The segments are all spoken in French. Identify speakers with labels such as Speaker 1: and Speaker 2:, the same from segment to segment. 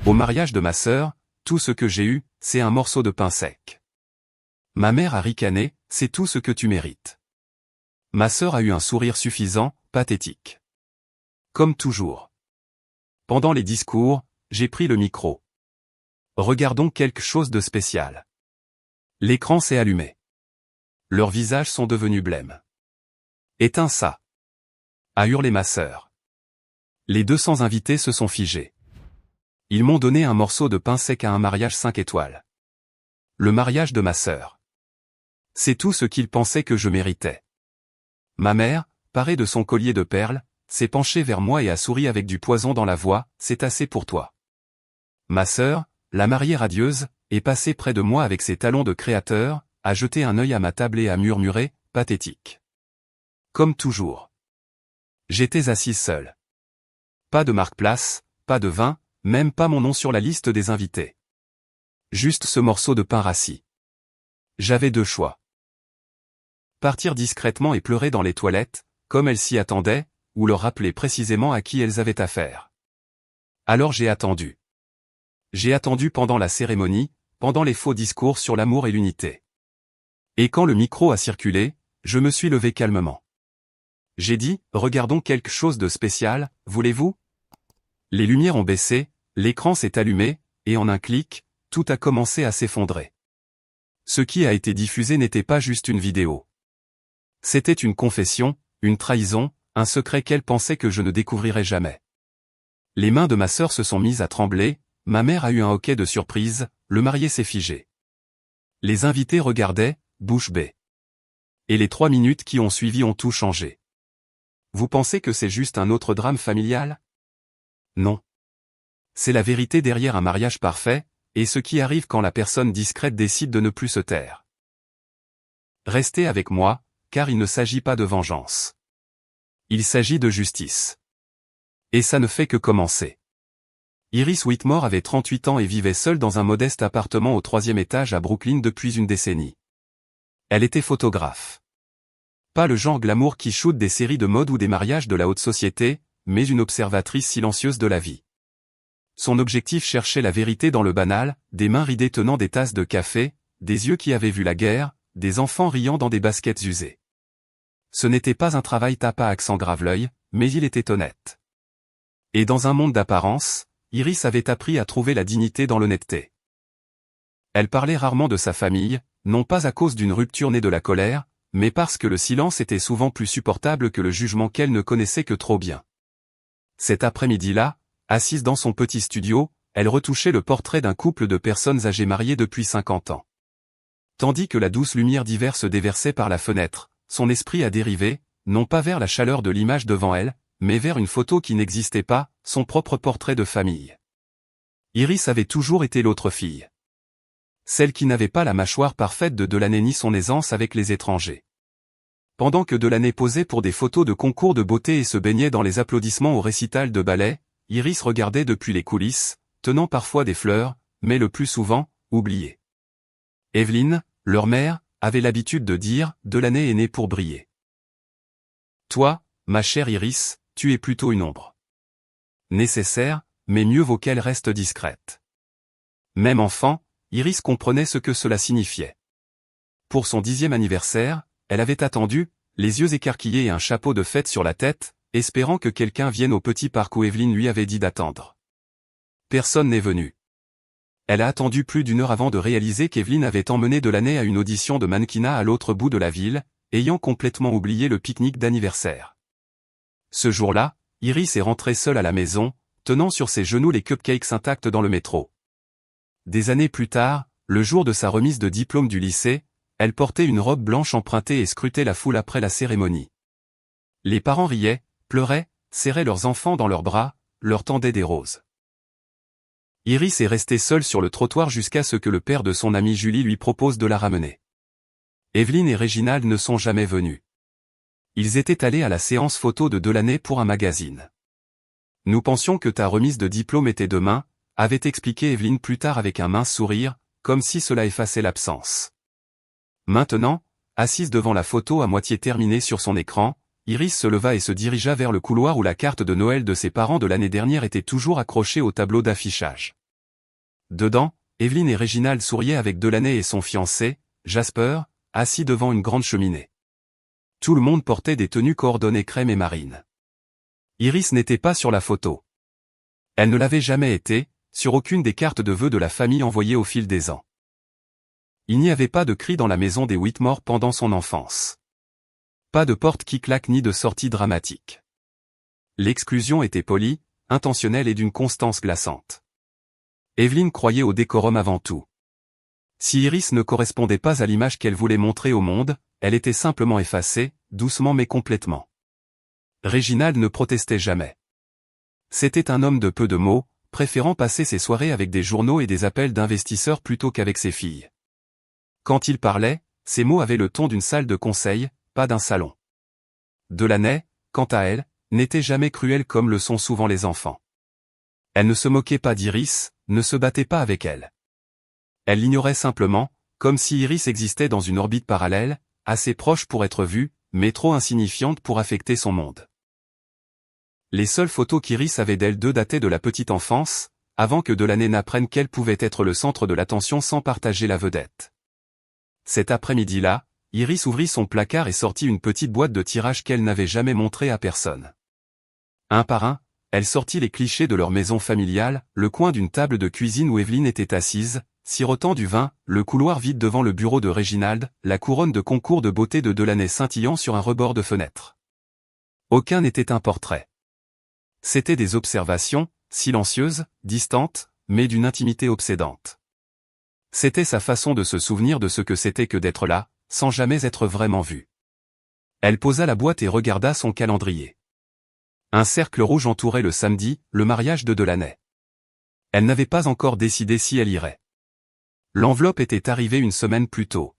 Speaker 1: Au mariage de ma sœur, tout ce que j'ai eu, c'est un morceau de pain sec. Ma mère a ricané, c'est tout ce que tu mérites. Ma sœur a eu un sourire suffisant, pathétique. Comme toujours. Pendant les discours, j'ai pris le micro. Regardons quelque chose de spécial. L'écran s'est allumé. Leurs visages sont devenus blêmes. Éteins ça. A hurlé ma sœur. Les 200 invités se sont figés. Ils m'ont donné un morceau de pain sec à un mariage 5 étoiles. Le mariage de ma sœur. C'est tout ce qu'ils pensaient que je méritais. Ma mère, parée de son collier de perles, s'est penchée vers moi et a souri avec du poison dans la voix, c'est assez pour toi. Ma sœur, la mariée radieuse, est passée près de moi avec ses talons de créateur, a jeté un œil à ma table et a murmuré, pathétique. Comme toujours. J'étais assise seule. Pas de marque-place, pas de vin, même pas mon nom sur la liste des invités. Juste ce morceau de pain rassis. J'avais deux choix. Partir discrètement et pleurer dans les toilettes, comme elles s'y attendaient, ou leur rappeler précisément à qui elles avaient affaire. Alors j'ai attendu. J'ai attendu pendant la cérémonie, pendant les faux discours sur l'amour et l'unité. Et quand le micro a circulé, je me suis levé calmement. J'ai dit, regardons quelque chose de spécial, voulez-vous? Les lumières ont baissé, l'écran s'est allumé, et en un clic, tout a commencé à s'effondrer. Ce qui a été diffusé n'était pas juste une vidéo. C'était une confession, une trahison, un secret qu'elle pensait que je ne découvrirais jamais. Les mains de ma sœur se sont mises à trembler, ma mère a eu un hoquet de surprise, le marié s'est figé. Les invités regardaient, bouche bée. Et les 3 minutes qui ont suivi ont tout changé. Vous pensez que c'est juste un autre drame familial? Non. C'est la vérité derrière un mariage parfait, et ce qui arrive quand la personne discrète décide de ne plus se taire. Restez avec moi, car il ne s'agit pas de vengeance. Il s'agit de justice. Et ça ne fait que commencer. Iris Whitmore avait 38 ans et vivait seule dans un modeste appartement au 3e étage à Brooklyn depuis une décennie. Elle était photographe. Pas le genre glamour qui shoot des séries de mode ou des mariages de la haute société, mais une observatrice silencieuse de la vie. Son objectif cherchait la vérité dans le banal, des mains ridées tenant des tasses de café, des yeux qui avaient vu la guerre, des enfants riant dans des baskets usées. Ce n'était pas un travail tape à accent grave-l'œil, mais il était honnête. Et dans un monde d'apparence, Iris avait appris à trouver la dignité dans l'honnêteté. Elle parlait rarement de sa famille, non pas à cause d'une rupture née de la colère, mais parce que le silence était souvent plus supportable que le jugement qu'elle ne connaissait que trop bien. Cet après-midi-là, assise dans son petit studio, elle retouchait le portrait d'un couple de personnes âgées mariées depuis 50 ans. Tandis que la douce lumière d'hiver se déversait par la fenêtre, son esprit a dérivé, non pas vers la chaleur de l'image devant elle, mais vers une photo qui n'existait pas, son propre portrait de famille. Iris avait toujours été l'autre fille. Celle qui n'avait pas la mâchoire parfaite de Delaney ni son aisance avec les étrangers. Pendant que Delaney posait pour des photos de concours de beauté et se baignait dans les applaudissements au récital de ballet, Iris regardait depuis les coulisses, tenant parfois des fleurs, mais le plus souvent, oubliée. Evelyn, leur mère, avait l'habitude de dire « Delaney est née pour briller ». Toi, ma chère Iris, tu es plutôt une ombre. Nécessaire, mais mieux vaut qu'elle reste discrète. Même enfant, Iris comprenait ce que cela signifiait. Pour son 10e anniversaire, elle avait attendu, les yeux écarquillés et un chapeau de fête sur la tête, espérant que quelqu'un vienne au petit parc où Evelyn lui avait dit d'attendre. Personne n'est venu. Elle a attendu plus d'1 heure avant de réaliser qu'Evelyn avait emmené Delaney à une audition de mannequinat à l'autre bout de la ville, ayant complètement oublié le pique-nique d'anniversaire. Ce jour-là, Iris est rentrée seule à la maison, tenant sur ses genoux les cupcakes intacts dans le métro. Des années plus tard, le jour de sa remise de diplôme du lycée, elle portait une robe blanche empruntée et scrutait la foule après la cérémonie. Les parents riaient, pleuraient, serraient leurs enfants dans leurs bras, leur tendaient des roses. Iris est restée seule sur le trottoir jusqu'à ce que le père de son amie Julie lui propose de la ramener. Evelyn et Réginald ne sont jamais venus. Ils étaient allés à la séance photo de Delaney pour un magazine. Nous pensions que ta remise de diplôme était demain, avait expliqué Evelyn plus tard avec un mince sourire, comme si cela effaçait l'absence. Maintenant, assise devant la photo à moitié terminée sur son écran, Iris se leva et se dirigea vers le couloir où la carte de Noël de ses parents de l'année dernière était toujours accrochée au tableau d'affichage. Dedans, Evelyne et Réginald souriaient avec Delaney et son fiancé, Jasper, assis devant une grande cheminée. Tout le monde portait des tenues coordonnées crème et marine. Iris n'était pas sur la photo. Elle ne l'avait jamais été, sur aucune des cartes de vœux de la famille envoyées au fil des ans. Il n'y avait pas de cri dans la maison des Whitmore pendant son enfance. Pas de porte qui claque ni de sortie dramatique. L'exclusion était polie, intentionnelle et d'une constance glaçante. Evelyne croyait au décorum avant tout. Si Iris ne correspondait pas à l'image qu'elle voulait montrer au monde, elle était simplement effacée, doucement mais complètement. Réginald ne protestait jamais. C'était un homme de peu de mots, préférant passer ses soirées avec des journaux et des appels d'investisseurs plutôt qu'avec ses filles. Quand il parlait, ses mots avaient le ton d'une salle de conseil, pas d'un salon. Delaney, quant à elle, n'était jamais cruelle comme le sont souvent les enfants. Elle ne se moquait pas d'Iris, ne se battait pas avec elle. Elle l'ignorait simplement, comme si Iris existait dans une orbite parallèle, assez proche pour être vue, mais trop insignifiante pour affecter son monde. Les seules photos qu'Iris avait d'elle deux dataient de la petite enfance, avant que Delaney n'apprenne qu'elle pouvait être le centre de l'attention sans partager la vedette. Cet après-midi-là, Iris ouvrit son placard et sortit une petite boîte de tirage qu'elle n'avait jamais montrée à personne. Un par un, elle sortit les clichés de leur maison familiale, le coin d'une table de cuisine où Evelyne était assise, sirotant du vin, le couloir vide devant le bureau de Réginald, la couronne de concours de beauté de Delaney scintillant sur un rebord de fenêtre. Aucun n'était un portrait. C'étaient des observations, silencieuses, distantes, mais d'une intimité obsédante. C'était sa façon de se souvenir de ce que c'était que d'être là, sans jamais être vraiment vue. Elle posa la boîte et regarda son calendrier. Un cercle rouge entourait le samedi, le mariage de Delaney. Elle n'avait pas encore décidé si elle irait. L'enveloppe était arrivée une semaine plus tôt.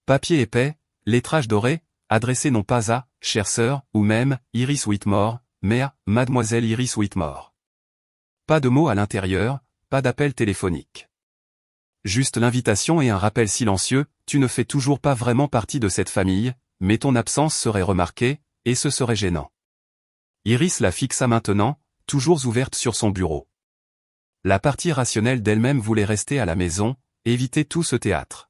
Speaker 1: Papier épais, lettrage doré, adressé non pas à « chère sœur » ou même « Iris Whitmore », mais à « Mademoiselle Iris Whitmore ». Pas de mots à l'intérieur, pas d'appel téléphonique. Juste l'invitation et un rappel silencieux, tu ne fais toujours pas vraiment partie de cette famille, mais ton absence serait remarquée, et ce serait gênant. Iris la fixa maintenant, toujours ouverte sur son bureau. La partie rationnelle d'elle-même voulait rester à la maison, éviter tout ce théâtre.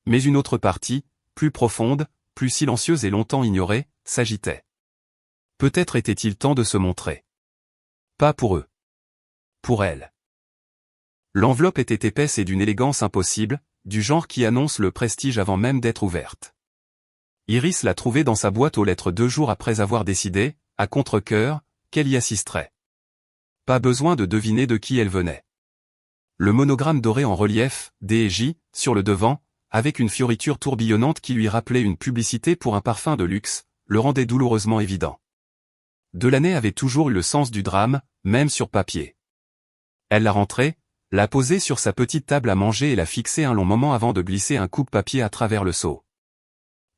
Speaker 1: Mais une autre partie, plus profonde, plus silencieuse et longtemps ignorée, s'agitait. Peut-être était-il temps de se montrer. Pas pour eux. Pour elle. L'enveloppe était épaisse et d'une élégance impossible, du genre qui annonce le prestige avant même d'être ouverte. Iris l'a trouvée dans sa boîte aux lettres 2 jours après avoir décidé, à contre-cœur, qu'elle y assisterait. Pas besoin de deviner de qui elle venait. Le monogramme doré en relief, D&J, sur le devant, avec une fioriture tourbillonnante qui lui rappelait une publicité pour un parfum de luxe, le rendait douloureusement évident. Delaney avait toujours eu le sens du drame, même sur papier. Elle l'a rentrée, l'a posée sur sa petite table à manger et l'a fixée un long moment avant de glisser un coupe-papier à travers le seau.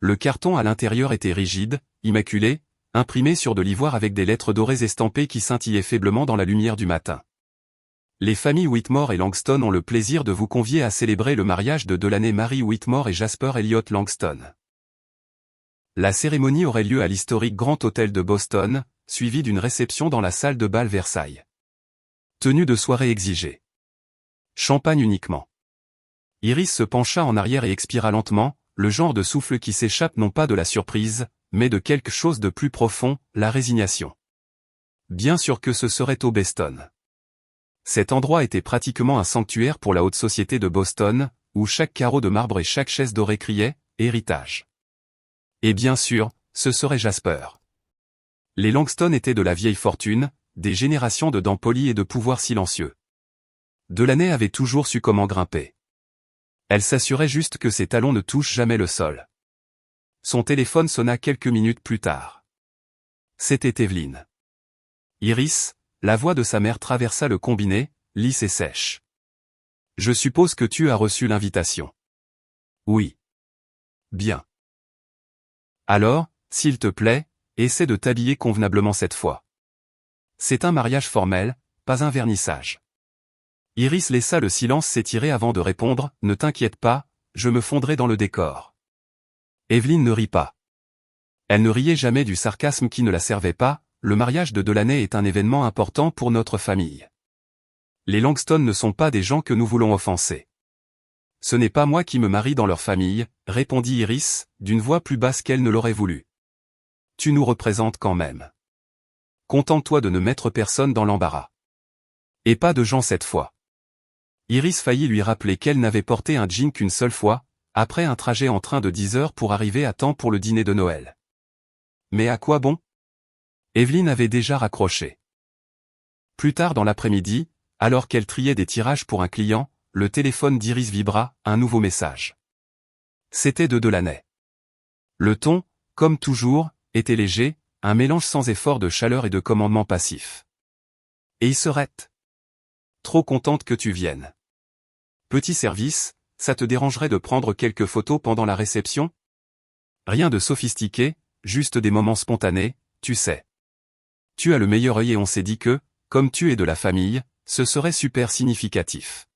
Speaker 1: Le carton à l'intérieur était rigide, immaculé, imprimé sur de l'ivoire avec des lettres dorées estampées qui scintillaient faiblement dans la lumière du matin. Les familles Whitmore et Langston ont le plaisir de vous convier à célébrer le mariage de Delaney Mary Whitmore et Jasper Elliott Langston. La cérémonie aurait lieu à l'historique Grand Hôtel de Boston, suivie d'une réception dans la salle de bal Versailles. Tenue de soirée exigée. Champagne uniquement. Iris se pencha en arrière et expira lentement, le genre de souffle qui s'échappe non pas de la surprise, mais de quelque chose de plus profond, la résignation. Bien sûr que ce serait au Beston. Cet endroit était pratiquement un sanctuaire pour la haute société de Boston, où chaque carreau de marbre et chaque chaise dorée criait « héritage ». Et bien sûr, ce serait Jasper. Les Langston étaient de la vieille fortune, des générations de dents polies et de pouvoirs silencieux. Delaney avait toujours su comment grimper. Elle s'assurait juste que ses talons ne touchent jamais le sol. Son téléphone sonna quelques minutes plus tard. C'était Evelyne. Iris, la voix de sa mère traversa le combiné, lisse et sèche. « Je suppose que tu as reçu l'invitation. » « Oui. »« Bien. »« Alors, s'il te plaît, essaie de t'habiller convenablement cette fois. C'est un mariage formel, pas un vernissage. » Iris laissa le silence s'étirer avant de répondre « Ne t'inquiète pas, je me fondrai dans le décor. » Evelyne ne rit pas. Elle ne riait jamais du sarcasme qui ne la servait pas, le mariage de Delaney est un événement important pour notre famille. Les Langston ne sont pas des gens que nous voulons offenser. Ce n'est pas moi qui me marie dans leur famille, répondit Iris, d'une voix plus basse qu'elle ne l'aurait voulu. Tu nous représentes quand même. Contente-toi de ne mettre personne dans l'embarras. Et pas de Jean cette fois. Iris faillit lui rappeler qu'elle n'avait porté un jean qu'une seule fois, après un trajet en train de 10 heures pour arriver à temps pour le dîner de Noël. Mais à quoi bon? Evelyne avait déjà raccroché. Plus tard dans l'après-midi, alors qu'elle triait des tirages pour un client, le téléphone d'Iris vibra, un nouveau message. C'était de Delaney. Le ton, comme toujours, était léger, un mélange sans effort de chaleur et de commandement passif. Et il serait trop contente que tu viennes. Petit service, ça te dérangerait de prendre quelques photos pendant la réception? Rien de sophistiqué, juste des moments spontanés, tu sais. Tu as le meilleur œil et on s'est dit que, comme tu es de la famille, ce serait super significatif.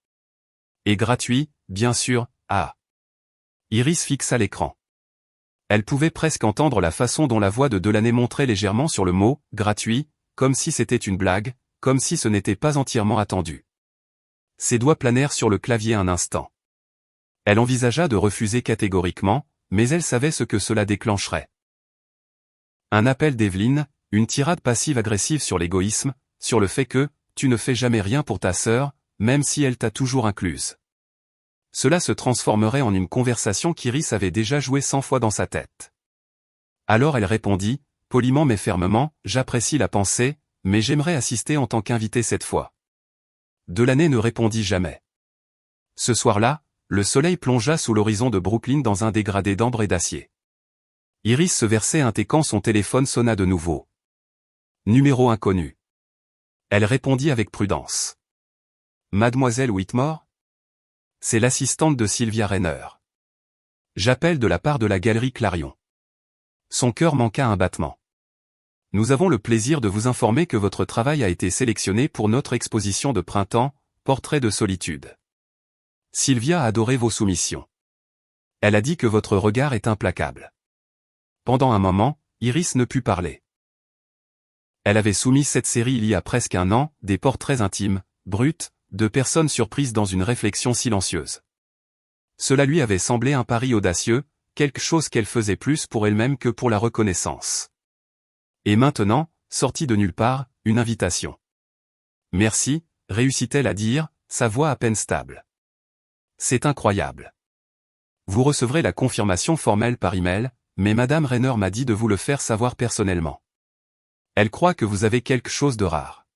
Speaker 1: Et gratuit, bien sûr, ah. Iris fixa l'écran. Elle pouvait presque entendre la façon dont la voix de Delaney montrait légèrement sur le mot « gratuit », comme si c'était une blague, comme si ce n'était pas entièrement attendu. Ses doigts planèrent sur le clavier un instant. Elle envisagea de refuser catégoriquement, mais elle savait ce que cela déclencherait. Un appel d'Evelyne, une tirade passive-agressive sur l'égoïsme, sur le fait que, tu ne fais jamais rien pour ta sœur, même si elle t'a toujours incluse. Cela se transformerait en une conversation qu'Iris avait déjà jouée 100 fois dans sa tête. Alors elle répondit, poliment mais fermement, j'apprécie la pensée, mais j'aimerais assister en tant qu'invité cette fois. Delaney ne répondit jamais. Ce soir-là, le soleil plongea sous l'horizon de Brooklyn dans un dégradé d'ambre et d'acier. Iris se versait un thé quand son téléphone sonna de nouveau. Numéro inconnu. Elle répondit avec prudence. Mademoiselle Whitmore? C'est l'assistante de Sylvia Rainer. J'appelle de la part de la galerie Clarion. Son cœur manqua un battement. Nous avons le plaisir de vous informer que votre travail a été sélectionné pour notre exposition de printemps, Portrait de solitude. Sylvia a adoré vos soumissions. Elle a dit que votre regard est implacable. Pendant un moment, Iris ne put parler. Elle avait soumis cette série il y a presque un an, des portraits intimes, bruts, de personnes surprises dans une réflexion silencieuse. Cela lui avait semblé un pari audacieux, quelque chose qu'elle faisait plus pour elle-même que pour la reconnaissance. Et maintenant, sortie de nulle part, une invitation. Merci, réussit-elle à dire, sa voix à peine stable. C'est incroyable. Vous recevrez la confirmation formelle par email, mais Madame Rainer m'a dit de vous le faire savoir personnellement. Elle croit que vous avez quelque chose de rare.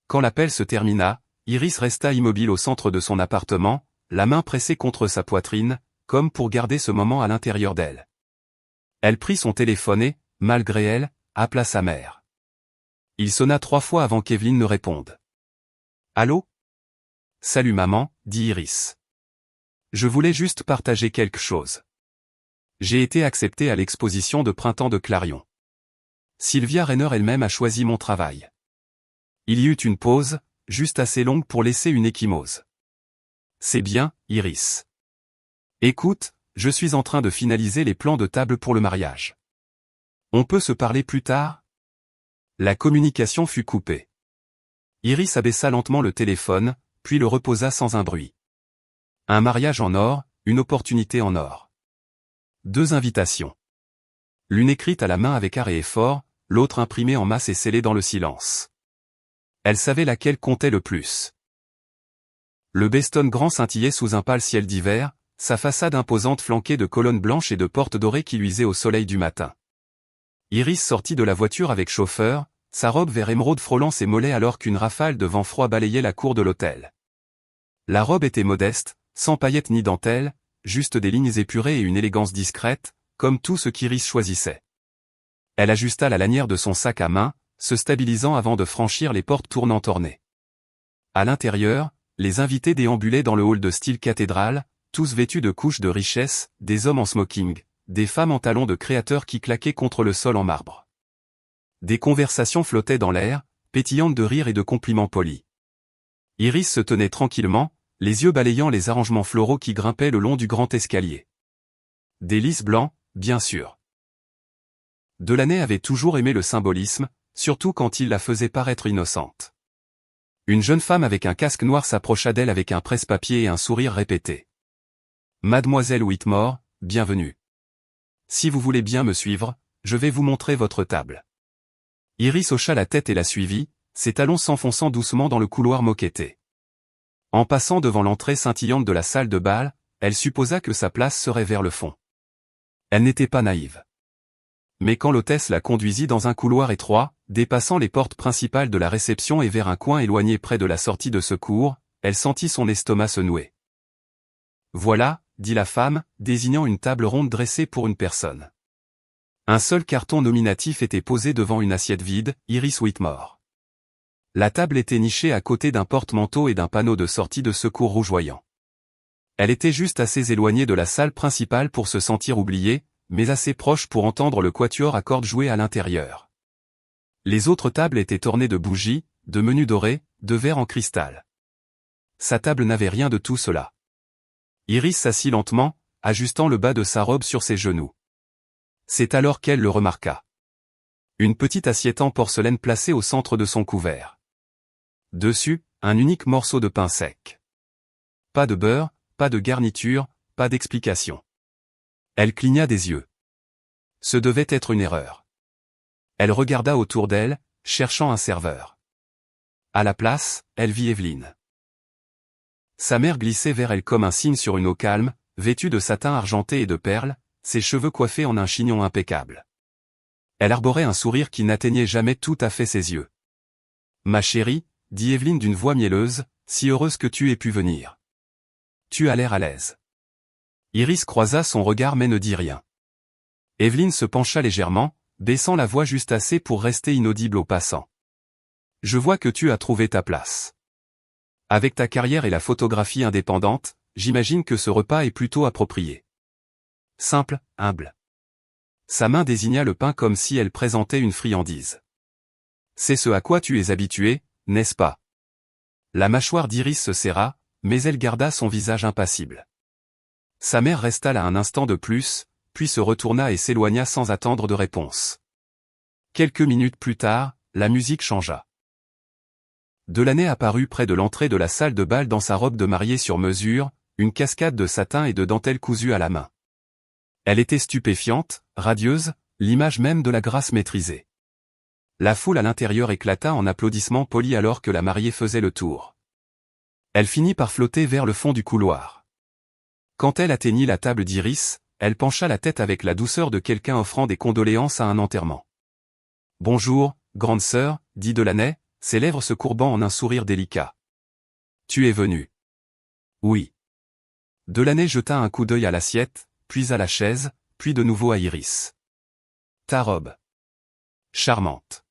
Speaker 1: Quand l'appel se termina, Iris resta immobile au centre de son appartement, la main pressée contre sa poitrine, comme pour garder ce moment à l'intérieur d'elle. Elle prit son téléphone et, malgré elle, appela sa mère. Il sonna 3 fois avant qu'Evelyne ne réponde. Allô? Salut maman, dit Iris. Je voulais juste partager quelque chose. J'ai été acceptée à l'exposition de printemps de Clarion. Sylvia Rainer elle-même a choisi mon travail. Il y eut une pause, juste assez longue pour laisser une ecchymose. C'est bien, Iris. Écoute, je suis en train de finaliser les plans de table pour le mariage. On peut se parler plus tard? La communication fut coupée. Iris abaissa lentement le téléphone, puis le reposa sans un bruit. Un mariage en or, une opportunité en or. 2 invitations. L'une écrite à la main avec art et effort, l'autre imprimée en masse et scellée dans le silence. Elle savait laquelle comptait le plus. Le Beston grand scintillait sous un pâle ciel d'hiver, sa façade imposante flanquée de colonnes blanches et de portes dorées qui luisaient au soleil du matin. Iris sortit de la voiture avec chauffeur, sa robe vert émeraude frôlant ses mollets alors qu'une rafale de vent froid balayait la cour de l'hôtel. La robe était modeste, sans paillettes ni dentelles, juste des lignes épurées et une élégance discrète, comme tout ce qu'Iris choisissait. Elle ajusta la lanière de son sac à main, se stabilisant avant de franchir les portes tournantes ornées. À l'intérieur, les invités déambulaient dans le hall de style cathédrale, tous vêtus de couches de richesse, des hommes en smoking, des femmes en talons de créateurs qui claquaient contre le sol en marbre. Des conversations flottaient dans l'air, pétillantes de rires et de compliments polis. Iris se tenait tranquillement, les yeux balayant les arrangements floraux qui grimpaient le long du grand escalier. Des lys blancs, bien sûr. Delaney avait toujours aimé le symbolisme, surtout quand il la faisait paraître innocente. Une jeune femme avec un casque noir s'approcha d'elle avec un presse-papier et un sourire répété. Mademoiselle Whitmore, bienvenue. Si vous voulez bien me suivre, je vais vous montrer votre table. Iris hocha la tête et la suivit, ses talons s'enfonçant doucement dans le couloir moquetté. En passant devant l'entrée scintillante de la salle de bal, elle supposa que sa place serait vers le fond. Elle n'était pas naïve. Mais quand l'hôtesse la conduisit dans un couloir étroit, dépassant les portes principales de la réception et vers un coin éloigné près de la sortie de secours, elle sentit son estomac se nouer. Voilà, dit la femme, désignant une table ronde dressée pour une personne. Un seul carton nominatif était posé devant une assiette vide, Iris Whitmore. La table était nichée à côté d'un porte-manteau et d'un panneau de sortie de secours rougeoyant. Elle était juste assez éloignée de la salle principale pour se sentir oubliée, mais assez proche pour entendre le quatuor à cordes jouer à l'intérieur. Les autres tables étaient ornées de bougies, de menus dorés, de verres en cristal. Sa table n'avait rien de tout cela. Iris s'assit lentement, ajustant le bas de sa robe sur ses genoux. C'est alors qu'elle le remarqua. Une petite assiette en porcelaine placée au centre de son couvert. Dessus, un unique morceau de pain sec. Pas de beurre, pas de garniture, pas d'explication. Elle cligna des yeux. Ce devait être une erreur. Elle regarda autour d'elle, cherchant un serveur. À la place, elle vit Evelyne. Sa mère glissait vers elle comme un cygne sur une eau calme, vêtue de satin argenté et de perles, ses cheveux coiffés en un chignon impeccable. Elle arborait un sourire qui n'atteignait jamais tout à fait ses yeux. « Ma chérie, » dit Evelyne d'une voix mielleuse, « si heureuse que tu aies pu venir. Tu as l'air à l'aise. » Iris croisa son regard mais ne dit rien. Evelyne se pencha légèrement, baissant la voix juste assez pour rester inaudible aux passants. « Je vois que tu as trouvé ta place. Avec ta carrière et la photographie indépendante, j'imagine que ce repas est plutôt approprié. Simple, humble. » Sa main désigna le pain comme si elle présentait une friandise. « C'est ce à quoi tu es habitué, n'est-ce pas ?» La mâchoire d'Iris se serra, mais elle garda son visage impassible. Sa mère resta là un instant de plus, puis se retourna et s'éloigna sans attendre de réponse. Quelques minutes plus tard, la musique changea. Delaney apparut près de l'entrée de la salle de bal dans sa robe de mariée sur mesure, une cascade de satin et de dentelle cousue à la main. Elle était stupéfiante, radieuse, l'image même de la grâce maîtrisée. La foule à l'intérieur éclata en applaudissements polis alors que la mariée faisait le tour. Elle finit par flotter vers le fond du couloir. Quand elle atteignit la table d'Iris, elle pencha la tête avec la douceur de quelqu'un offrant des condoléances à un enterrement. « Bonjour, grande sœur, » dit Delaney, ses lèvres se courbant en un sourire délicat. « Tu es venue. »« Oui. » Delaney jeta un coup d'œil à l'assiette, puis à la chaise, puis de nouveau à Iris. « Ta robe. Charmante.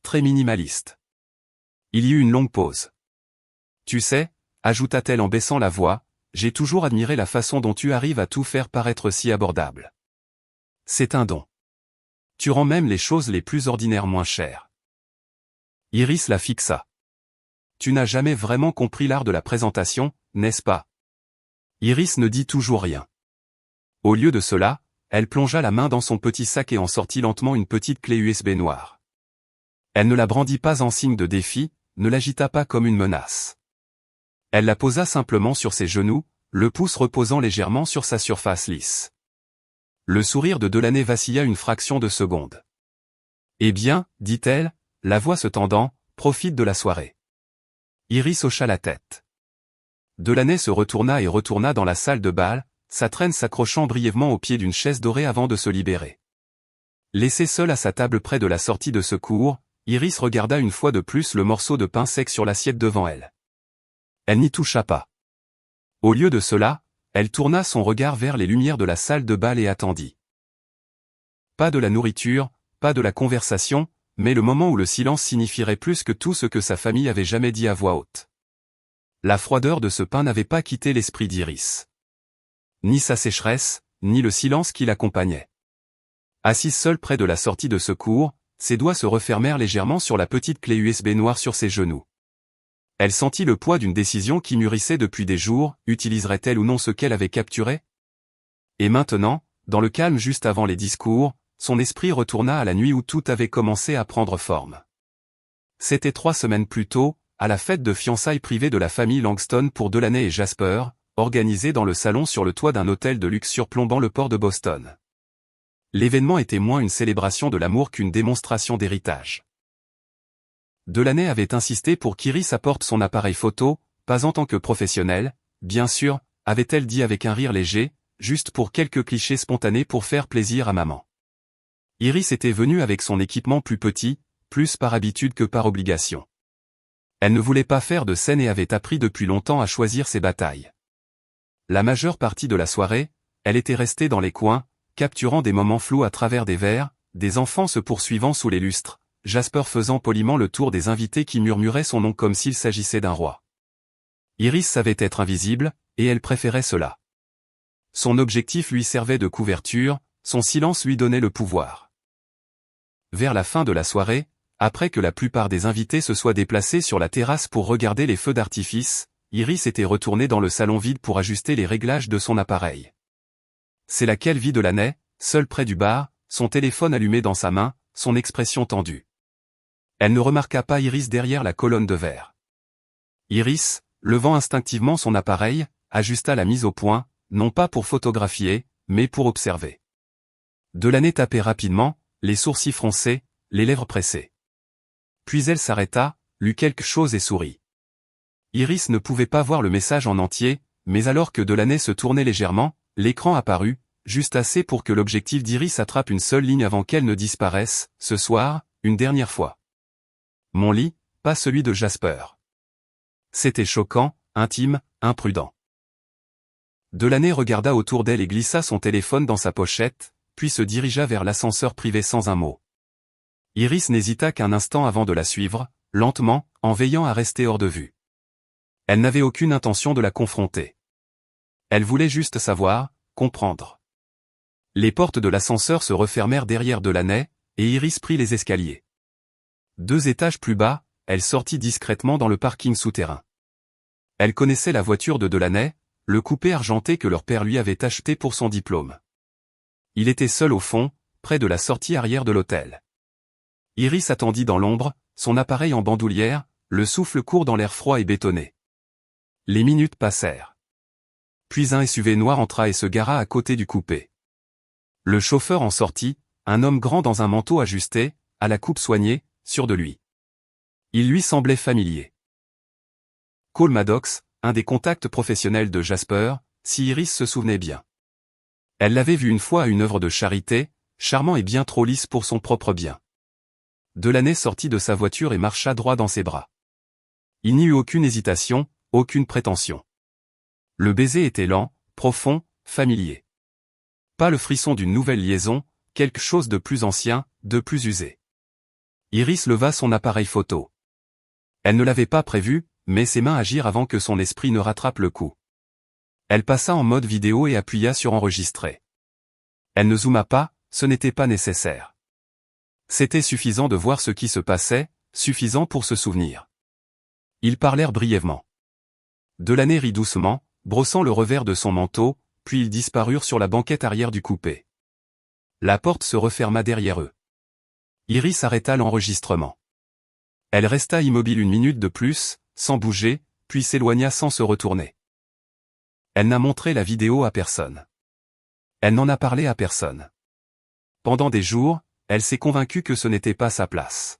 Speaker 1: Très minimaliste. » Il y eut une longue pause. « Tu sais, » ajouta-t-elle en baissant la voix, « j'ai toujours admiré la façon dont tu arrives à tout faire paraître si abordable. C'est un don. Tu rends même les choses les plus ordinaires moins chères. » Iris la fixa. « Tu n'as jamais vraiment compris l'art de la présentation, n'est-ce pas ?» Iris ne dit toujours rien. Au lieu de cela, elle plongea la main dans son petit sac et en sortit lentement une petite clé USB noire. Elle ne la brandit pas en signe de défi, ne l'agita pas comme une menace. Elle la posa simplement sur ses genoux, le pouce reposant légèrement sur sa surface lisse. Le sourire de Delaney vacilla une fraction de seconde. « Eh bien, » dit-elle, la voix se tendant, « profite de la soirée. » Iris hocha la tête. Delaney se retourna et retourna dans la salle de bal, sa traîne s'accrochant brièvement au pied d'une chaise dorée avant de se libérer. Laissée seule à sa table près de la sortie de secours, Iris regarda une fois de plus le morceau de pain sec sur l'assiette devant elle. Elle n'y toucha pas. Au lieu de cela, elle tourna son regard vers les lumières de la salle de bal et attendit. Pas de la nourriture, pas de la conversation, mais le moment où le silence signifierait plus que tout ce que sa famille avait jamais dit à voix haute. La froideur de ce pain n'avait pas quitté l'esprit d'Iris. Ni sa sécheresse, ni le silence qui l'accompagnait. Assise seule près de la sortie de secours, ses doigts se refermèrent légèrement sur la petite clé USB noire sur ses genoux. Elle sentit le poids d'une décision qui mûrissait depuis des jours, utiliserait-elle ou non ce qu'elle avait capturé? Et maintenant, dans le calme juste avant les discours, son esprit retourna à la nuit où tout avait commencé à prendre forme. C'était 3 semaines plus tôt, à la fête de fiançailles privée de la famille Langston pour Delaney et Jasper, organisée dans le salon sur le toit d'un hôtel de luxe surplombant le port de Boston. L'événement était moins une célébration de l'amour qu'une démonstration d'héritage. Delaney avait insisté pour qu'Iris apporte son appareil photo, pas en tant que professionnelle, bien sûr, avait-elle dit avec un rire léger, juste pour quelques clichés spontanés pour faire plaisir à maman. Iris était venue avec son équipement plus petit, plus par habitude que par obligation. Elle ne voulait pas faire de scène et avait appris depuis longtemps à choisir ses batailles. La majeure partie de la soirée, elle était restée dans les coins, capturant des moments flous à travers des verres, des enfants se poursuivant sous les lustres, Jasper faisant poliment le tour des invités qui murmuraient son nom comme s'il s'agissait d'un roi. Iris savait être invisible, et elle préférait cela. Son objectif lui servait de couverture, son silence lui donnait le pouvoir. Vers la fin de la soirée, après que la plupart des invités se soient déplacés sur la terrasse pour regarder les feux d'artifice, Iris était retournée dans le salon vide pour ajuster les réglages de son appareil. C'est laquelle vit Delaney, seule près du bar, son téléphone allumé dans sa main, son expression tendue. Elle ne remarqua pas Iris derrière la colonne de verre. Iris, levant instinctivement son appareil, ajusta la mise au point, non pas pour photographier, mais pour observer. Delaney tapait rapidement, les sourcils froncés, les lèvres pressées. Puis elle s'arrêta, lut quelque chose et sourit. Iris ne pouvait pas voir le message en entier, mais alors que Delaney se tournait légèrement, l'écran apparut, juste assez pour que l'objectif d'Iris attrape une seule ligne avant qu'elle ne disparaisse, ce soir, une dernière fois. Mon lit, pas celui de Jasper. C'était choquant, intime, imprudent. Delaney regarda autour d'elle et glissa son téléphone dans sa pochette, puis se dirigea vers l'ascenseur privé sans un mot. Iris n'hésita qu'un instant avant de la suivre, lentement, en veillant à rester hors de vue. Elle n'avait aucune intention de la confronter. Elle voulait juste savoir, comprendre. Les portes de l'ascenseur se refermèrent derrière Delaney, et Iris prit les escaliers. 2 étages plus bas, elle sortit discrètement dans le parking souterrain. Elle connaissait la voiture de Delaney, le coupé argenté que leur père lui avait acheté pour son diplôme. Il était seul au fond, près de la sortie arrière de l'hôtel. Iris attendit dans l'ombre, son appareil en bandoulière, le souffle court dans l'air froid et bétonné. Les minutes passèrent. Puis un SUV noir entra et se gara à côté du coupé. Le chauffeur en sortit, un homme grand dans un manteau ajusté, à la coupe soignée, sûr de lui. Il lui semblait familier. Cole Maddox, un des contacts professionnels de Jasper, si Iris se souvenait bien. Elle l'avait vu une fois à une œuvre de charité, charmant et bien trop lisse pour son propre bien. Delaney sortit de sa voiture et marcha droit dans ses bras. Il n'y eut aucune hésitation, aucune prétention. Le baiser était lent, profond, familier. Pas le frisson d'une nouvelle liaison, quelque chose de plus ancien, de plus usé. Iris leva son appareil photo. Elle ne l'avait pas prévu, mais ses mains agirent avant que son esprit ne rattrape le coup. Elle passa en mode vidéo et appuya sur enregistrer. Elle ne zooma pas, ce n'était pas nécessaire. C'était suffisant de voir ce qui se passait, suffisant pour se souvenir. Ils parlèrent brièvement. Delaney rit doucement, brossant le revers de son manteau, puis ils disparurent sur la banquette arrière du coupé. La porte se referma derrière eux. Iris arrêta l'enregistrement. Elle resta immobile 1 minute de plus, sans bouger, puis s'éloigna sans se retourner. Elle n'a montré la vidéo à personne. Elle n'en a parlé à personne. Pendant des jours, elle s'est convaincue que ce n'était pas sa place.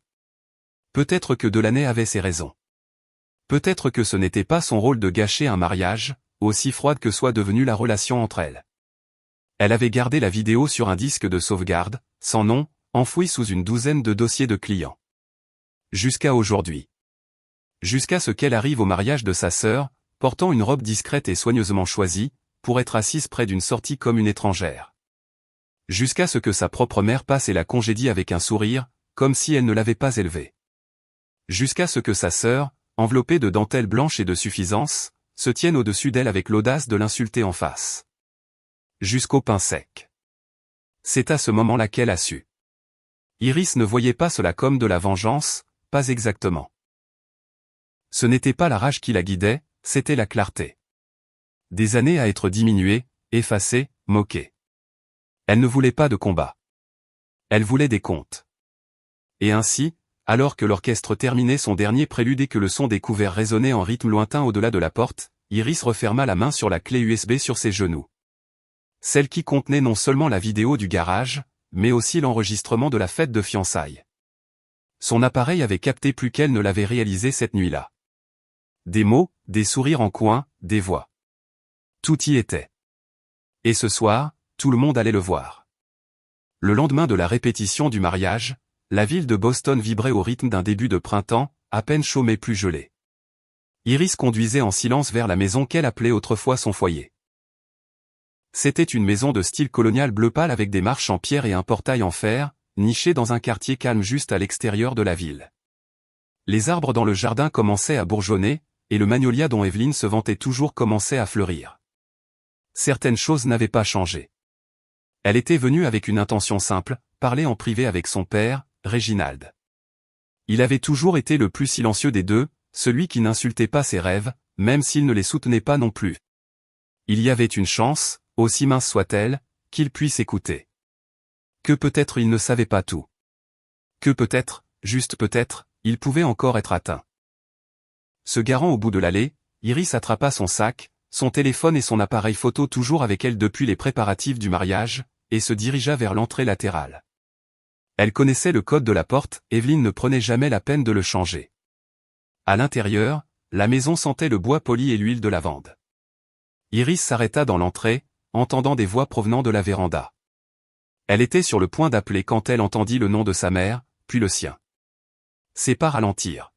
Speaker 1: Peut-être que Delaney avait ses raisons. Peut-être que ce n'était pas son rôle de gâcher un mariage, aussi froide que soit devenue la relation entre elles. Elle avait gardé la vidéo sur un disque de sauvegarde, sans nom, enfoui sous une douzaine de dossiers de clients. Jusqu'à aujourd'hui. Jusqu'à ce qu'elle arrive au mariage de sa sœur, portant une robe discrète et soigneusement choisie, pour être assise près d'une sortie comme une étrangère. Jusqu'à ce que sa propre mère passe et la congédie avec un sourire, comme si elle ne l'avait pas élevée. Jusqu'à ce que sa sœur, enveloppée de dentelle blanche et de suffisance, se tienne au-dessus d'elle avec l'audace de l'insulter en face. Jusqu'au pain sec. C'est à ce moment-là qu'elle a su. Iris ne voyait pas cela comme de la vengeance, pas exactement. Ce n'était pas la rage qui la guidait, c'était la clarté. Des années à être diminuée, effacée, moquée. Elle ne voulait pas de combat. Elle voulait des comptes. Et ainsi, alors que l'orchestre terminait son dernier prélude et que le son des couverts résonnait en rythme lointain au-delà de la porte, Iris referma la main sur la clé USB sur ses genoux. Celle qui contenait non seulement la vidéo du garage, mais aussi l'enregistrement de la fête de fiançailles. Son appareil avait capté plus qu'elle ne l'avait réalisé cette nuit-là. Des mots, des sourires en coin, des voix. Tout y était. Et ce soir, tout le monde allait le voir. Le lendemain de la répétition du mariage, la ville de Boston vibrait au rythme d'un début de printemps, à peine chaud mais plus gelé. Iris conduisait en silence vers la maison qu'elle appelait autrefois son foyer. C'était une maison de style colonial bleu pâle avec des marches en pierre et un portail en fer, nichée dans un quartier calme juste à l'extérieur de la ville. Les arbres dans le jardin commençaient à bourgeonner, et le magnolia dont Evelyne se vantait toujours commençait à fleurir. Certaines choses n'avaient pas changé. Elle était venue avec une intention simple, parler en privé avec son père, Réginald. Il avait toujours été le plus silencieux des deux, celui qui n'insultait pas ses rêves, même s'il ne les soutenait pas non plus. Il y avait une chance, aussi mince soit-elle, qu'il puisse écouter. Que peut-être il ne savait pas tout. Que peut-être, juste peut-être, il pouvait encore être atteint. Se garant au bout de l'allée, Iris attrapa son sac, son téléphone et son appareil photo toujours avec elle depuis les préparatifs du mariage, et se dirigea vers l'entrée latérale. Elle connaissait le code de la porte, Evelyne ne prenait jamais la peine de le changer. À l'intérieur, la maison sentait le bois poli et l'huile de lavande. Iris s'arrêta dans l'entrée, entendant des voix provenant de la véranda. Elle était sur le point d'appeler quand elle entendit le nom de sa mère, puis le sien. Ses pas ralentirent.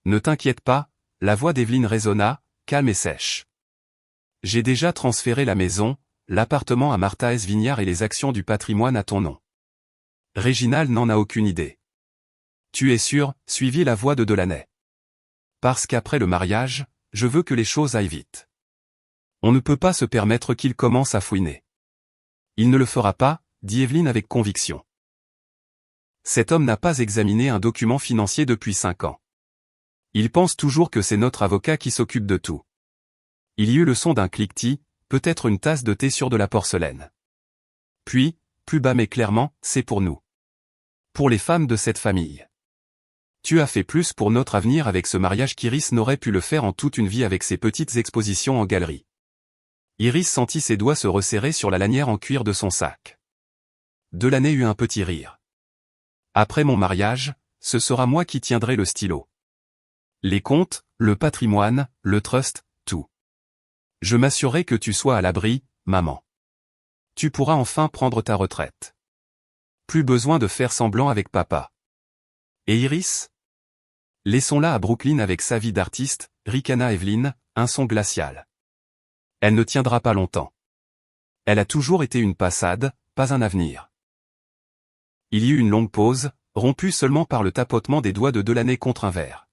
Speaker 1: Ne t'inquiète pas, la voix d'Evelyne résonna, calme et sèche. J'ai déjà transféré la maison, l'appartement à Martha S. Vignard et les actions du patrimoine à ton nom. Réginald n'en a aucune idée. Tu es sûr, suivit la voix de Delaney. Parce qu'après le mariage, je veux que les choses aillent vite. On ne peut pas se permettre qu'il commence à fouiner. Il ne le fera pas, dit Evelyne avec conviction. Cet homme n'a pas examiné un document financier depuis 5 ans. Il pense toujours que c'est notre avocat qui s'occupe de tout. Il y eut le son d'un cliquetis, peut-être une tasse de thé sur de la porcelaine. Puis, plus bas mais clairement, c'est pour nous. Pour les femmes de cette famille. Tu as fait plus pour notre avenir avec ce mariage qu'Iris n'aurait pu le faire en toute une vie avec ses petites expositions en galerie. Iris sentit ses doigts se resserrer sur la lanière en cuir de son sac. Delaney eut un petit rire. Après mon mariage, ce sera moi qui tiendrai le stylo. Les comptes, le patrimoine, le trust, tout. Je m'assurerai que tu sois à l'abri, maman. Tu pourras enfin prendre ta retraite. Plus besoin de faire semblant avec papa. Et Iris? Laissons-la à Brooklyn avec sa vie d'artiste, ricana Evelyne, un son glacial. Elle ne tiendra pas longtemps. Elle a toujours été une passade, pas un avenir. Il y eut une longue pause, rompue seulement par le tapotement des doigts de Delaney contre un verre.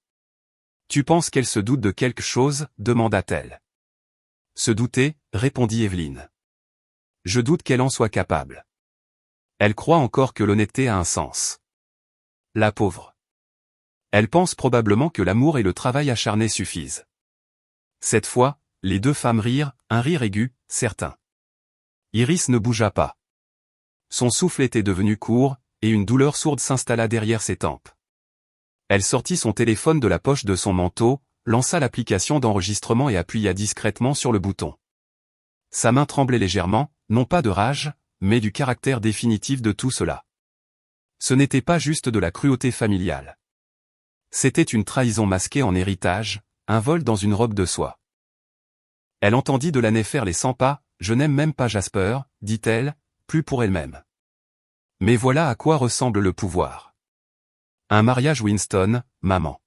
Speaker 1: Tu penses qu'elle se doute de quelque chose, demanda-t-elle. Se douter, répondit Evelyne. Je doute qu'elle en soit capable. Elle croit encore que l'honnêteté a un sens. La pauvre. Elle pense probablement que l'amour et le travail acharné suffisent. Cette fois, les deux femmes rirent, un rire aigu, certain. Iris ne bougea pas. Son souffle était devenu court, et une douleur sourde s'installa derrière ses tempes. Elle sortit son téléphone de la poche de son manteau, lança l'application d'enregistrement et appuya discrètement sur le bouton. Sa main tremblait légèrement, non pas de rage, mais du caractère définitif de tout cela. Ce n'était pas juste de la cruauté familiale. C'était une trahison masquée en héritage, un vol dans une robe de soie. Elle entendit Delaney faire les 100 pas, « Je n'aime même pas Jasper », dit-elle, plus pour elle-même. Mais voilà à quoi ressemble le pouvoir. Un mariage Winston, maman.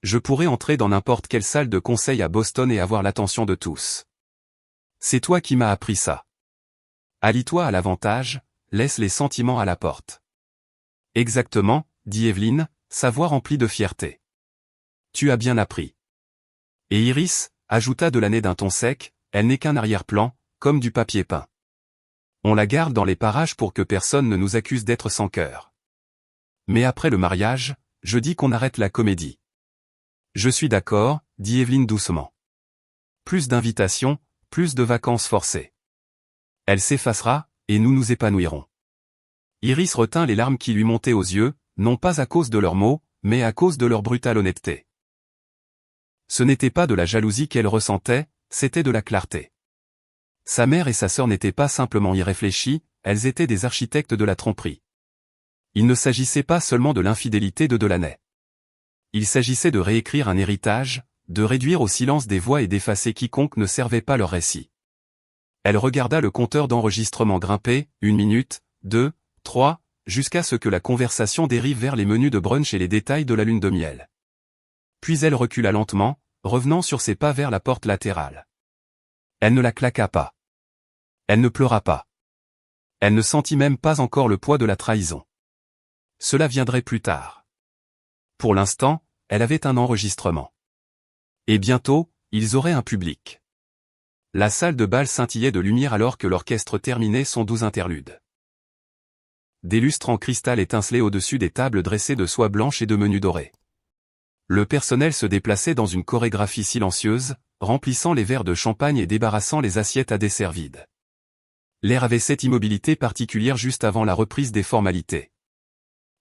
Speaker 1: Je pourrais entrer dans n'importe quelle salle de conseil à Boston et avoir l'attention de tous. C'est toi qui m'as appris ça. Allie-toi à l'avantage, laisse les sentiments à la porte. Exactement, dit Evelyne, sa voix remplie de fierté. Tu as bien appris. Et Iris, ajouta Delaney d'un ton sec, elle n'est qu'un arrière-plan, comme du papier peint. On la garde dans les parages pour que personne ne nous accuse d'être sans cœur. Mais après le mariage, je dis qu'on arrête la comédie. Je suis d'accord, dit Evelyne doucement. Plus d'invitations, plus de vacances forcées. Elle s'effacera, et nous nous épanouirons. Iris retint les larmes qui lui montaient aux yeux, non pas à cause de leurs mots, mais à cause de leur brutale honnêteté. Ce n'était pas de la jalousie qu'elle ressentait, c'était de la clarté. Sa mère et sa sœur n'étaient pas simplement irréfléchies, elles étaient des architectes de la tromperie. Il ne s'agissait pas seulement de l'infidélité de Delaney. Il s'agissait de réécrire un héritage, de réduire au silence des voix et d'effacer quiconque ne servait pas leur récit. Elle regarda le compteur d'enregistrement grimper, 1 minute, 2, 3, jusqu'à ce que la conversation dérive vers les menus de brunch et les détails de la lune de miel. Puis elle recula lentement, revenant sur ses pas vers la porte latérale. Elle ne la claqua pas. Elle ne pleura pas. Elle ne sentit même pas encore le poids de la trahison. Cela viendrait plus tard. Pour l'instant, elle avait un enregistrement. Et bientôt, ils auraient un public. La salle de bal scintillait de lumière alors que l'orchestre terminait son doux interlude. Des lustres en cristal étincelaient au-dessus des tables dressées de soie blanche et de menus dorés. Le personnel se déplaçait dans une chorégraphie silencieuse, remplissant les verres de champagne et débarrassant les assiettes à dessert vides. L'air avait cette immobilité particulière juste avant la reprise des formalités.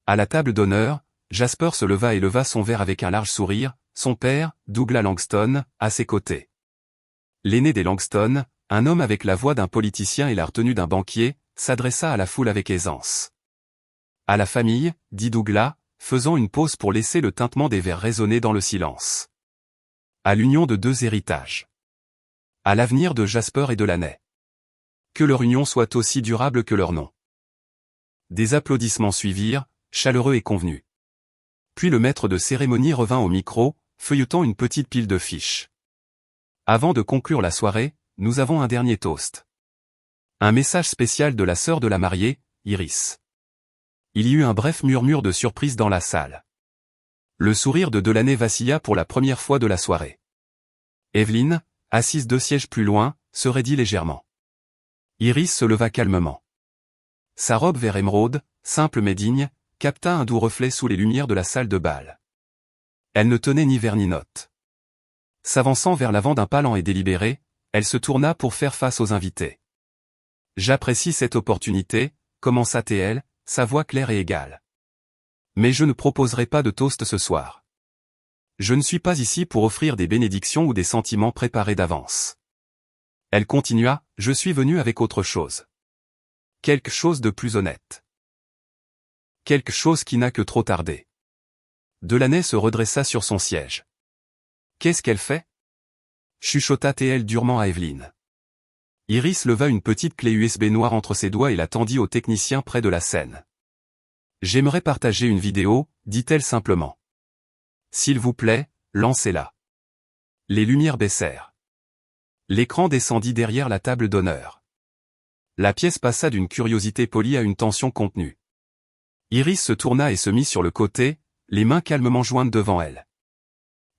Speaker 1: À la table d'honneur, Jasper se leva et leva son verre avec un large sourire, son père, Douglas Langston, à ses côtés. L'aîné des Langston, un homme avec la voix d'un politicien et la retenue d'un banquier, s'adressa à la foule avec aisance. À la famille, dit Douglas, faisant une pause pour laisser le tintement des verres résonner dans le silence. À l'union de 2 héritages. À l'avenir de Jasper et Delaney. Que leur union soit aussi durable que leur nom. Des applaudissements suivirent, chaleureux et convenus. Puis le maître de cérémonie revint au micro, feuilletant une petite pile de fiches. Avant de conclure la soirée, nous avons un dernier toast. Un message spécial de la sœur de la mariée, Iris. Il y eut un bref murmure de surprise dans la salle. Le sourire de Delaney vacilla pour la première fois de la soirée. Evelyn, assise 2 sièges plus loin, se raidit légèrement. Iris se leva calmement. Sa robe vert émeraude, simple mais digne, capta un doux reflet sous les lumières de la salle de bal. Elle ne tenait ni verre ni note. S'avançant vers l'avant d'un pas lent et délibéré, elle se tourna pour faire face aux invités. « J'apprécie cette opportunité », commença-t-elle, sa voix claire et égale. « Mais je ne proposerai pas de toast ce soir. Je ne suis pas ici pour offrir des bénédictions ou des sentiments préparés d'avance. » Elle continua, « Je suis venue avec autre chose. Quelque chose de plus honnête. Quelque chose qui n'a que trop tardé. » Delaney se redressa sur son siège. « Qu'est-ce qu'elle fait » chuchota-t-elle durement à Evelyn. Iris leva une petite clé USB noire entre ses doigts et la tendit au technicien près de la scène. « J'aimerais partager une vidéo, dit-elle simplement. S'il vous plaît, lancez-la. » Les lumières baissèrent. L'écran descendit derrière la table d'honneur. La pièce passa d'une curiosité polie à une tension contenue. Iris se tourna et se mit sur le côté, les mains calmement jointes devant elle.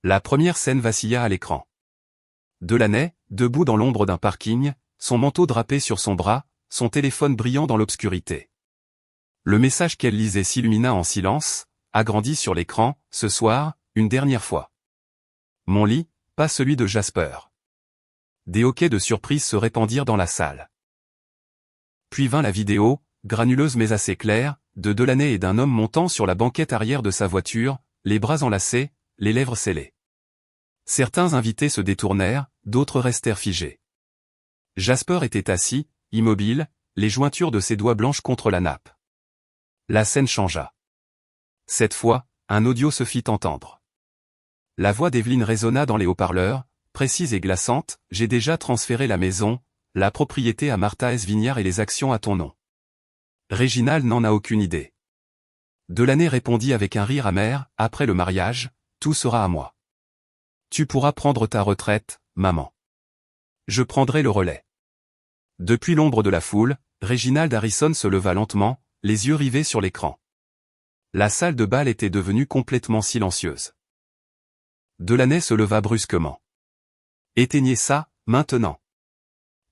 Speaker 1: La première scène vacilla à l'écran. Delaney, debout dans l'ombre d'un parking, son manteau drapé sur son bras, son téléphone brillant dans l'obscurité. Le message qu'elle lisait s'illumina en silence, agrandi sur l'écran, « Ce soir, une dernière fois. Mon lit, pas celui de Jasper. » Des hoquets de surprise se répandirent dans la salle. Puis vint la vidéo, granuleuse mais assez claire, de Delaney et d'un homme montant sur la banquette arrière de sa voiture, les bras enlacés, les lèvres scellées. Certains invités se détournèrent, d'autres restèrent figés. Jasper était assis, immobile, les jointures de ses doigts blanches contre la nappe. La scène changea. Cette fois, un audio se fit entendre. La voix d'Evelyn résonna dans les haut-parleurs, précise et glaçante, « J'ai déjà transféré la maison, la propriété à Martha S. Vignard et les actions à ton nom. Réginald n'en a aucune idée. » Delaney répondit avec un rire amer, « Après le mariage, tout sera à moi. Tu pourras prendre ta retraite, maman. Je prendrai le relais. » Depuis l'ombre de la foule, Réginald Harrison se leva lentement, les yeux rivés sur l'écran. La salle de bal était devenue complètement silencieuse. Delaney se leva brusquement. « Éteignez ça, maintenant. »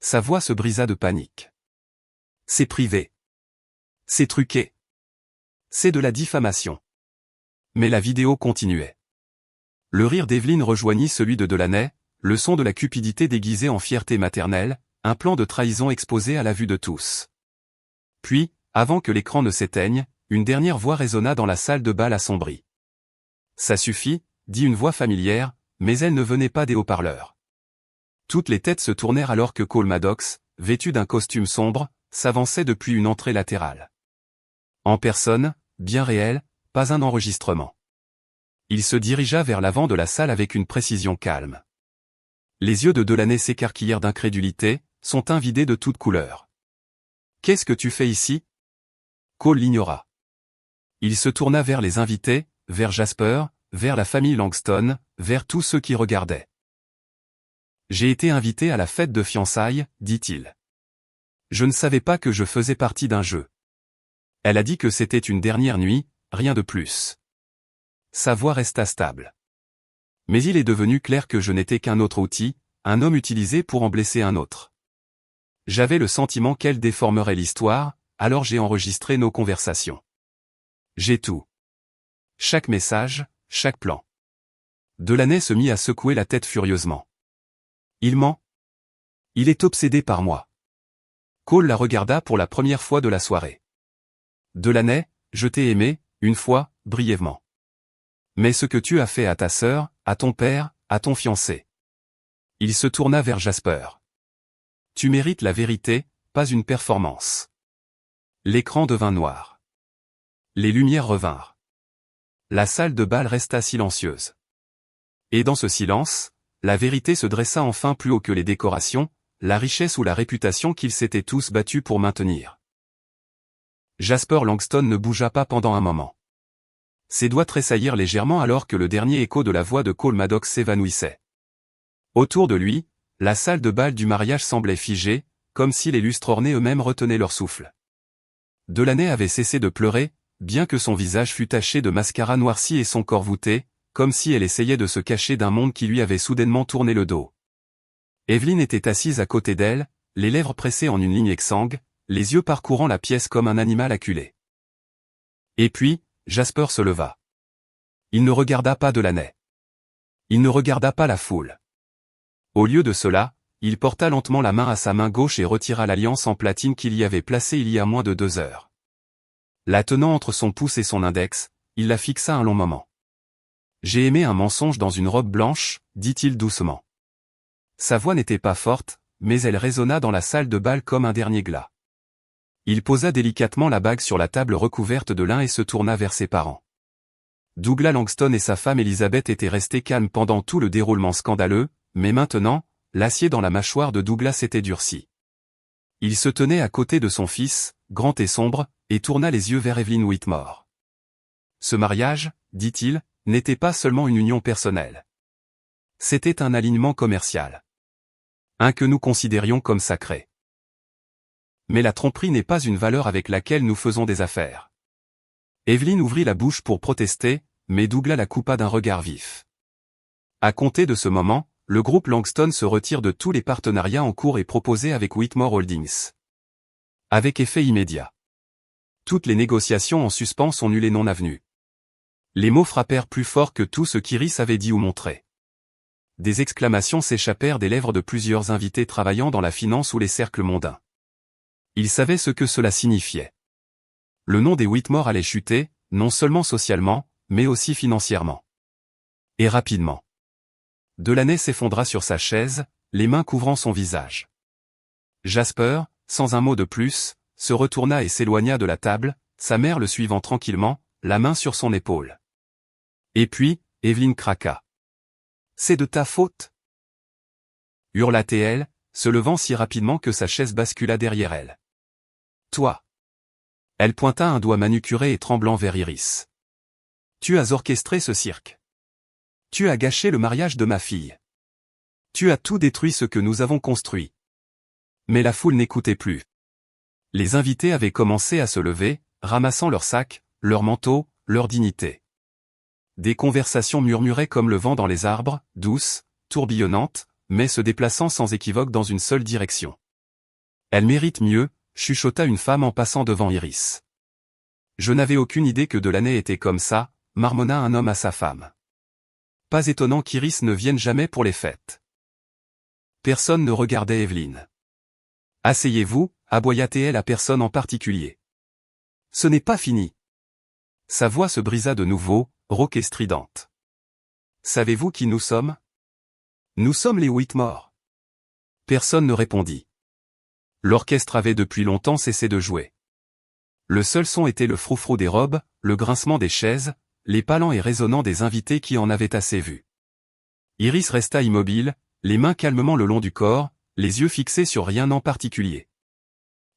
Speaker 1: Sa voix se brisa de panique. « C'est privé. C'est truqué. C'est de la diffamation. » Mais la vidéo continuait. Le rire d'Evelyn rejoignit celui de Delaney, le son de la cupidité déguisée en fierté maternelle, un plan de trahison exposé à la vue de tous. Puis, avant que l'écran ne s'éteigne, une dernière voix résonna dans la salle de bal assombrie. Ça suffit, dit une voix familière, mais elle ne venait pas des haut-parleurs. Toutes les têtes se tournèrent alors que Cole Maddox, vêtu d'un costume sombre, s'avançait depuis une entrée latérale. En personne, bien réel, pas un enregistrement. Il se dirigea vers l'avant de la salle avec une précision calme. Les yeux de Delaney s'écarquillèrent d'incrédulité, son teint vidé de toute couleur. « Qu'est-ce que tu fais ici ?» Cole l'ignora. Il se tourna vers les invités, vers Jasper, vers la famille Langston, vers tous ceux qui regardaient. « J'ai été invité à la fête de fiançailles, dit-il. Je ne savais pas que je faisais partie d'un jeu. Elle a dit que c'était une dernière nuit, rien de plus. » Sa voix resta stable. Mais il est devenu clair que je n'étais qu'un autre outil, un homme utilisé pour en blesser un autre. J'avais le sentiment qu'elle déformerait l'histoire, alors j'ai enregistré nos conversations. J'ai tout. Chaque message, chaque plan. Delaney se mit à secouer la tête furieusement. Il ment. Il est obsédé par moi. Cole la regarda pour la première fois de la soirée. Delaney, je t'ai aimé, une fois, brièvement. Mais ce que tu as fait à ta sœur, à ton père, à ton fiancé. Il se tourna vers Jasper. Tu mérites la vérité, pas une performance. L'écran devint noir. Les lumières revinrent. La salle de bal resta silencieuse. Et dans ce silence, la vérité se dressa enfin plus haut que les décorations, la richesse ou la réputation qu'ils s'étaient tous battus pour maintenir. Jasper Langston ne bougea pas pendant un moment. Ses doigts tressaillirent légèrement alors que le dernier écho de la voix de Cole Maddox s'évanouissait. Autour de lui, la salle de bal du mariage semblait figée, comme si les lustres ornés eux-mêmes retenaient leur souffle. Delaney avait cessé de pleurer, bien que son visage fût taché de mascara noirci et son corps voûté, comme si elle essayait de se cacher d'un monde qui lui avait soudainement tourné le dos. Evelyn était assise à côté d'elle, les lèvres pressées en une ligne exsangue, les yeux parcourant la pièce comme un animal acculé. Et puis, Jasper se leva. Il ne regarda pas Delaney. Il ne regarda pas la foule. Au lieu de cela, il porta lentement la main à sa main gauche et retira l'alliance en platine qu'il y avait placée il y a moins de 2 heures. La tenant entre son pouce et son index, il la fixa un long moment. « J'ai aimé un mensonge dans une robe blanche, » dit-il doucement. Sa voix n'était pas forte, mais elle résonna dans la salle de bal comme un dernier glas. Il posa délicatement la bague sur la table recouverte de lin et se tourna vers ses parents. Douglas Langston et sa femme Elizabeth étaient restés calmes pendant tout le déroulement scandaleux, mais maintenant, l'acier dans la mâchoire de Douglas s'était durci. Il se tenait à côté de son fils, grand et sombre, et tourna les yeux vers Evelyn Whitmore. Ce mariage, dit-il, n'était pas seulement une union personnelle. C'était un alignement commercial. Un que nous considérions comme sacré. Mais la tromperie n'est pas une valeur avec laquelle nous faisons des affaires. Evelyn ouvrit la bouche pour protester, mais Douglas la coupa d'un regard vif. À compter de ce moment, le groupe Langston se retire de tous les partenariats en cours et proposés avec Whitmore Holdings. Avec effet immédiat. Toutes les négociations en suspens sont nulles et non avenues. Les mots frappèrent plus fort que tout ce qu'Iris avait dit ou montré. Des exclamations s'échappèrent des lèvres de plusieurs invités travaillant dans la finance ou les cercles mondains. Ils savaient ce que cela signifiait. Le nom des Whitmore allait chuter, non seulement socialement, mais aussi financièrement. Et rapidement. Delaney s'effondra sur sa chaise, les mains couvrant son visage. Jasper, sans un mot de plus, se retourna et s'éloigna de la table, sa mère le suivant tranquillement, la main sur son épaule. Et puis, Evelyn craqua. « C'est de ta faute !» hurla-t-elle, se levant si rapidement que sa chaise bascula derrière elle. « Toi !» Elle pointa un doigt manucuré et tremblant vers Iris. « Tu as orchestré ce cirque. Tu as gâché le mariage de ma fille. Tu as tout détruit ce que nous avons construit. » Mais la foule n'écoutait plus. Les invités avaient commencé à se lever, ramassant leurs sacs, leurs manteaux, leur dignité. Des conversations murmuraient comme le vent dans les arbres, douces, tourbillonnantes, mais se déplaçant sans équivoque dans une seule direction. « Elle mérite mieux », chuchota une femme en passant devant Iris. « Je n'avais aucune idée que Delaney était comme ça », marmonna un homme à sa femme. Pas étonnant qu'Iris ne vienne jamais pour les fêtes. Personne ne regardait Evelyn. « Asseyez-vous », aboya-t-elle à personne en particulier. « Ce n'est pas fini. Sa voix se brisa de nouveau, rauque et stridente. Savez-vous qui nous sommes? Nous sommes les Whitmore. Personne ne répondit. L'orchestre avait depuis longtemps cessé de jouer. Le seul son était le froufrou des robes, le grincement des chaises, les pas lents et résonnants des invités qui en avaient assez vu. Iris resta immobile, les mains calmement le long du corps, les yeux fixés sur rien en particulier.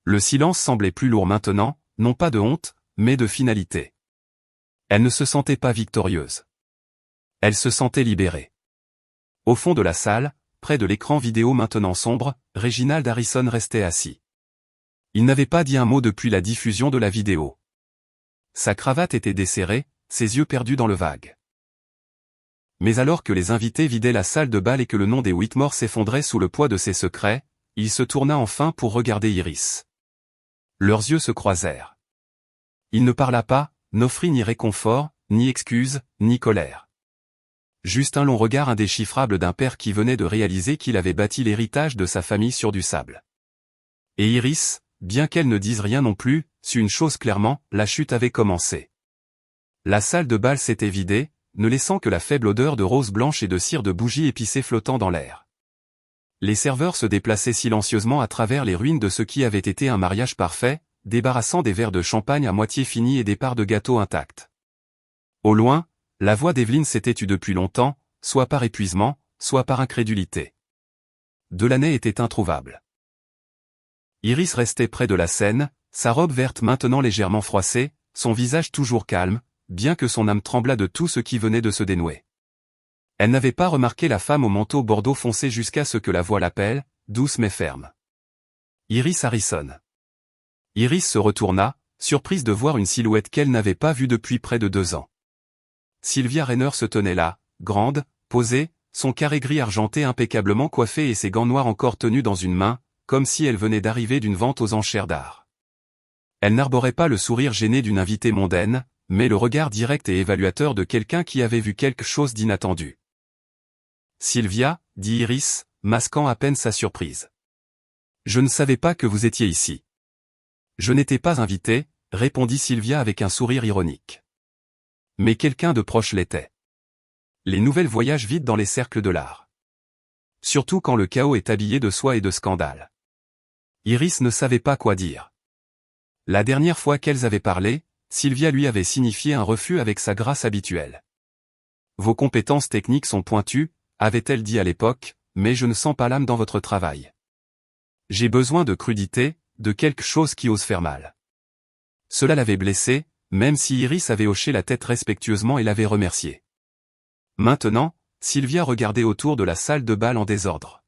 Speaker 1: Le silence semblait plus lourd maintenant, non pas de honte, mais de finalité. Elle ne se sentait pas victorieuse. Elle se sentait libérée. Au fond de la salle, près de l'écran vidéo maintenant sombre, Reginald Harrison restait assis. Il n'avait pas dit un mot depuis la diffusion de la vidéo. Sa cravate était desserrée, ses yeux perdus dans le vague. Mais alors que les invités vidaient la salle de bal et que le nom des Whitmore s'effondrait sous le poids de ses secrets, il se tourna enfin pour regarder Iris. Leurs yeux se croisèrent. Il ne parla pas, n'offrit ni réconfort, ni excuse, ni colère. Juste un long regard indéchiffrable d'un père qui venait de réaliser qu'il avait bâti l'héritage de sa famille sur du sable. Et Iris, bien qu'elle ne dise rien non plus, sut une chose clairement, la chute avait commencé. La salle de bal s'était vidée, ne laissant que la faible odeur de rose blanche et de cire de bougies épicées flottant dans l'air. Les serveurs se déplaçaient silencieusement à travers les ruines de ce qui avait été un mariage parfait, débarrassant des verres de champagne à moitié finis et des parts de gâteau intactes. Au loin, la voix d'Evelyn s'était tue depuis longtemps, soit par épuisement, soit par incrédulité. Delaney était introuvable. Iris restait près de la scène, sa robe verte maintenant légèrement froissée, son visage toujours calme, bien que son âme tremblât de tout ce qui venait de se dénouer. Elle n'avait pas remarqué la femme au manteau bordeaux foncé jusqu'à ce que la voix l'appelle, douce mais ferme. Iris Harrison. Iris se retourna, surprise de voir une silhouette qu'elle n'avait pas vue depuis près de 2 ans. Sylvia Raynor se tenait là, grande, posée, son carré gris argenté impeccablement coiffé et ses gants noirs encore tenus dans une main, comme si elle venait d'arriver d'une vente aux enchères d'art. Elle n'arborait pas le sourire gêné d'une invitée mondaine, mais le regard direct et évaluateur de quelqu'un qui avait vu quelque chose d'inattendu. Sylvia, dit Iris, masquant à peine sa surprise. Je ne savais pas que vous étiez ici. Je n'étais pas invitée, répondit Sylvia avec un sourire ironique. Mais quelqu'un de proche l'était. Les nouvelles voyagent vite dans les cercles de l'art. Surtout quand le chaos est habillé de soie et de scandale. Iris ne savait pas quoi dire. La dernière fois qu'elles avaient parlé, Sylvia lui avait signifié un refus avec sa grâce habituelle. Vos compétences techniques sont pointues, avait-elle dit à l'époque, mais je ne sens pas l'âme dans votre travail. J'ai besoin de crudité, de quelque chose qui ose faire mal. Cela l'avait blessée, même si Iris avait hoché la tête respectueusement et l'avait remerciée. Maintenant, Sylvia regardait autour de la salle de bal en désordre.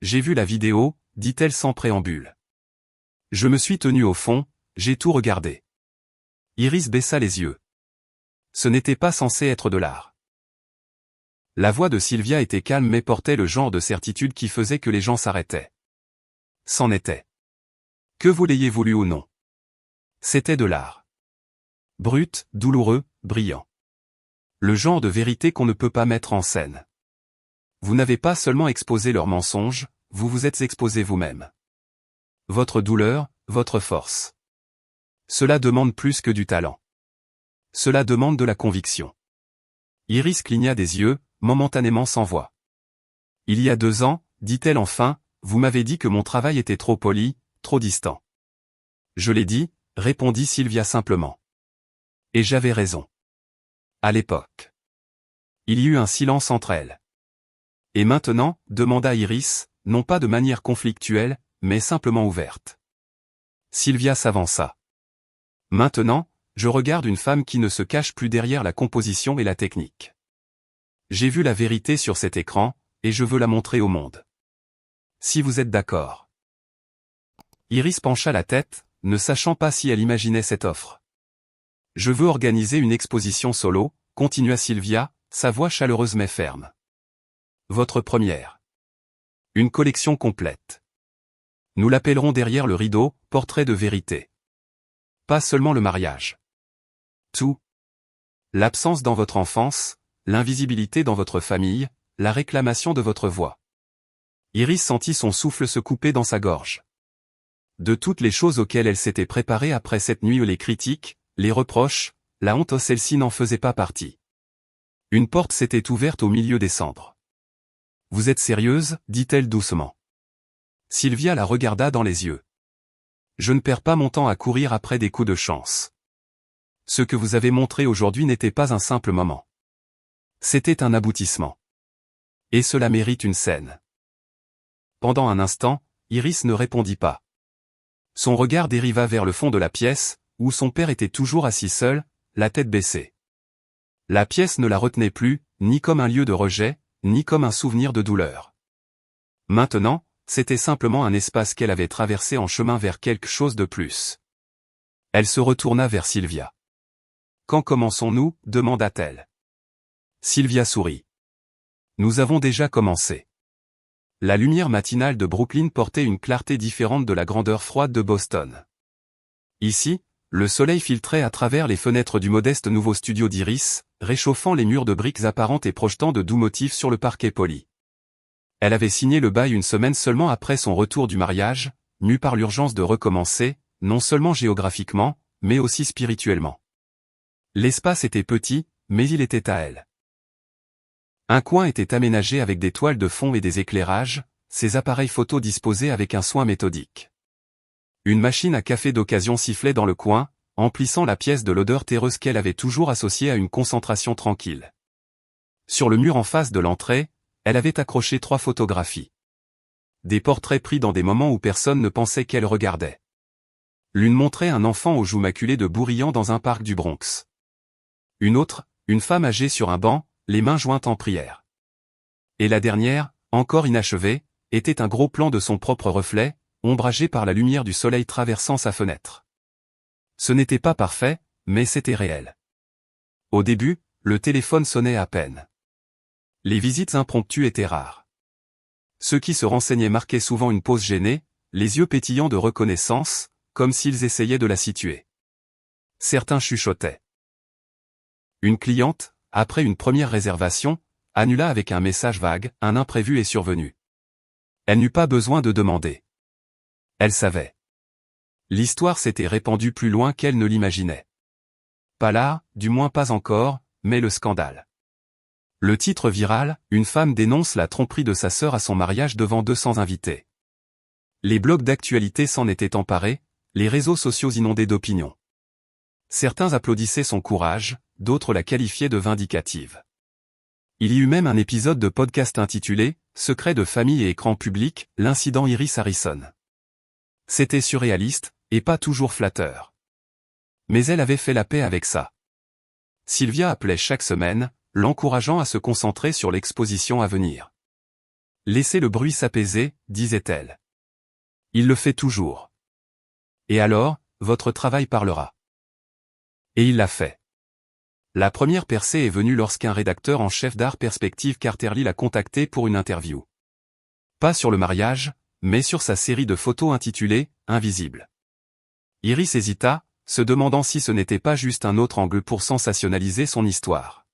Speaker 1: J'ai vu la vidéo, dit-elle sans préambule. Je me suis tenue au fond, j'ai tout regardé. Iris baissa les yeux. Ce n'était pas censé être de l'art. La voix de Sylvia était calme mais portait le genre de certitude qui faisait que les gens s'arrêtaient. C'en était. Que vous l'ayez voulu ou non. C'était de l'art. Brut, douloureux, brillant. Le genre de vérité qu'on ne peut pas mettre en scène. Vous n'avez pas seulement exposé leurs mensonges, vous vous êtes exposé vous-même. Votre douleur, votre force. Cela demande plus que du talent. Cela demande de la conviction. Iris cligna des yeux, momentanément sans voix. Il y a 2 ans, dit-elle enfin, vous m'avez dit que mon travail était trop poli, trop distant. Je l'ai dit, répondit Sylvia simplement. Et j'avais raison. À l'époque. Il y eut un silence entre elles. Et maintenant, demanda Iris, non pas de manière conflictuelle, mais simplement ouverte. Sylvia s'avança. Maintenant, je regarde une femme qui ne se cache plus derrière la composition et la technique. J'ai vu la vérité sur cet écran, et je veux la montrer au monde. Si vous êtes d'accord. Iris pencha la tête, ne sachant pas si elle imaginait cette offre. Je veux organiser une exposition solo, continua Sylvia, sa voix chaleureuse mais ferme. Votre première. Une collection complète. Nous l'appellerons derrière le rideau, portrait de vérité. Pas seulement le mariage. Tout. L'absence dans votre enfance, l'invisibilité dans votre famille, la réclamation de votre voix. Iris sentit son souffle se couper dans sa gorge. De toutes les choses auxquelles elle s'était préparée après cette nuit, les critiques, les reproches, la honte celle-ci n'en faisait pas partie. Une porte s'était ouverte au milieu des cendres. « Vous êtes sérieuse ?» dit-elle doucement. Sylvia la regarda dans les yeux. « Je ne perds pas mon temps à courir après des coups de chance. Ce que vous avez montré aujourd'hui n'était pas un simple moment. C'était un aboutissement. Et cela mérite une scène. » Pendant un instant, Iris ne répondit pas. Son regard dériva vers le fond de la pièce, où son père était toujours assis seul, la tête baissée. La pièce ne la retenait plus, ni comme un lieu de rejet, ni comme un souvenir de douleur. Maintenant, c'était simplement un espace qu'elle avait traversé en chemin vers quelque chose de plus. Elle se retourna vers Sylvia. « Quand commençons-nous » demanda-t-elle. Sylvia sourit. « Nous avons déjà commencé. » La lumière matinale de Brooklyn portait une clarté différente de la grandeur froide de Boston. Ici, le soleil filtrait à travers les fenêtres du modeste nouveau studio d'Iris, réchauffant les murs de briques apparentes et projetant de doux motifs sur le parquet poli. Elle avait signé le bail une semaine seulement après son retour du mariage, mue par l'urgence de recommencer, non seulement géographiquement, mais aussi spirituellement. L'espace était petit, mais il était à elle. Un coin était aménagé avec des toiles de fond et des éclairages, ses appareils photo disposés avec un soin méthodique. Une machine à café d'occasion sifflait dans le coin, emplissant la pièce de l'odeur terreuse qu'elle avait toujours associée à une concentration tranquille. Sur le mur en face de l'entrée, elle avait accroché 3 photographies. Des portraits pris dans des moments où personne ne pensait qu'elle regardait. L'une montrait un enfant aux joues maculées de bourrillant dans un parc du Bronx. Une autre, une femme âgée sur un banc, les mains jointes en prière. Et la dernière, encore inachevée, était un gros plan de son propre reflet, ombragé par la lumière du soleil traversant sa fenêtre. Ce n'était pas parfait, mais c'était réel. Au début, le téléphone sonnait à peine. Les visites impromptues étaient rares. Ceux qui se renseignaient marquaient souvent une pause gênée, les yeux pétillants de reconnaissance, comme s'ils essayaient de la situer. Certains chuchotaient. Une cliente, après une première réservation, annula avec un message vague, un imprévu est survenu. Elle n'eut pas besoin de demander. Elle savait. L'histoire s'était répandue plus loin qu'elle ne l'imaginait. Pas là, du moins pas encore, mais le scandale. Le titre viral, une femme dénonce la tromperie de sa sœur à son mariage devant 200 invités. Les blogs d'actualité s'en étaient emparés, les réseaux sociaux inondés d'opinions. Certains applaudissaient son courage, d'autres la qualifiaient de vindicative. Il y eut même un épisode de podcast intitulé « Secret de famille et écran public, l'incident Iris Harrison ». C'était surréaliste, et pas toujours flatteur. Mais elle avait fait la paix avec ça. Sylvia appelait chaque semaine, l'encourageant à se concentrer sur l'exposition à venir. « Laissez le bruit s'apaiser », disait-elle. Il le fait toujours. Et alors, votre travail parlera. Et il l'a fait. La première percée est venue lorsqu'un rédacteur en chef d'Art Perspective Carterly l'a contacté pour une interview. Pas sur le mariage, mais sur sa série de photos intitulée « Invisible ». Iris hésita, se demandant si ce n'était pas juste un autre angle pour sensationnaliser son histoire.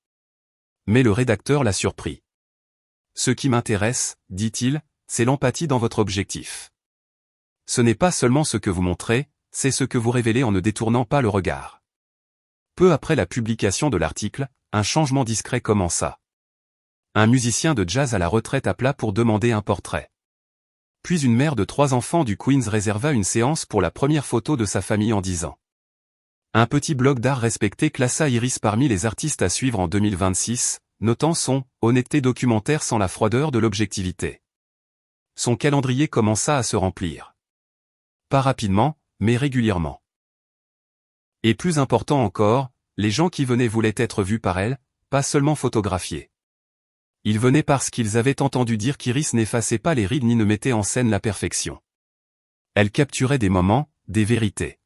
Speaker 1: Mais le rédacteur l'a surpris. « Ce qui m'intéresse, dit-il, c'est l'empathie dans votre objectif. Ce n'est pas seulement ce que vous montrez, c'est ce que vous révélez en ne détournant pas le regard. » Peu après la publication de l'article, un changement discret commença. Un musicien de jazz à la retraite appela pour demander un portrait. Puis une mère de 3 enfants du Queens réserva une séance pour la première photo de sa famille en 10 ans. Un petit blog d'art respecté classa Iris parmi les artistes à suivre en 2026, notant son « honnêteté documentaire sans la froideur de l'objectivité ». Son calendrier commença à se remplir. Pas rapidement, mais régulièrement. Et plus important encore, les gens qui venaient voulaient être vus par elle, pas seulement photographiés. Ils venaient parce qu'ils avaient entendu dire qu'Iris n'effaçait pas les rides ni ne mettait en scène la perfection. Elle capturait des moments, des vérités.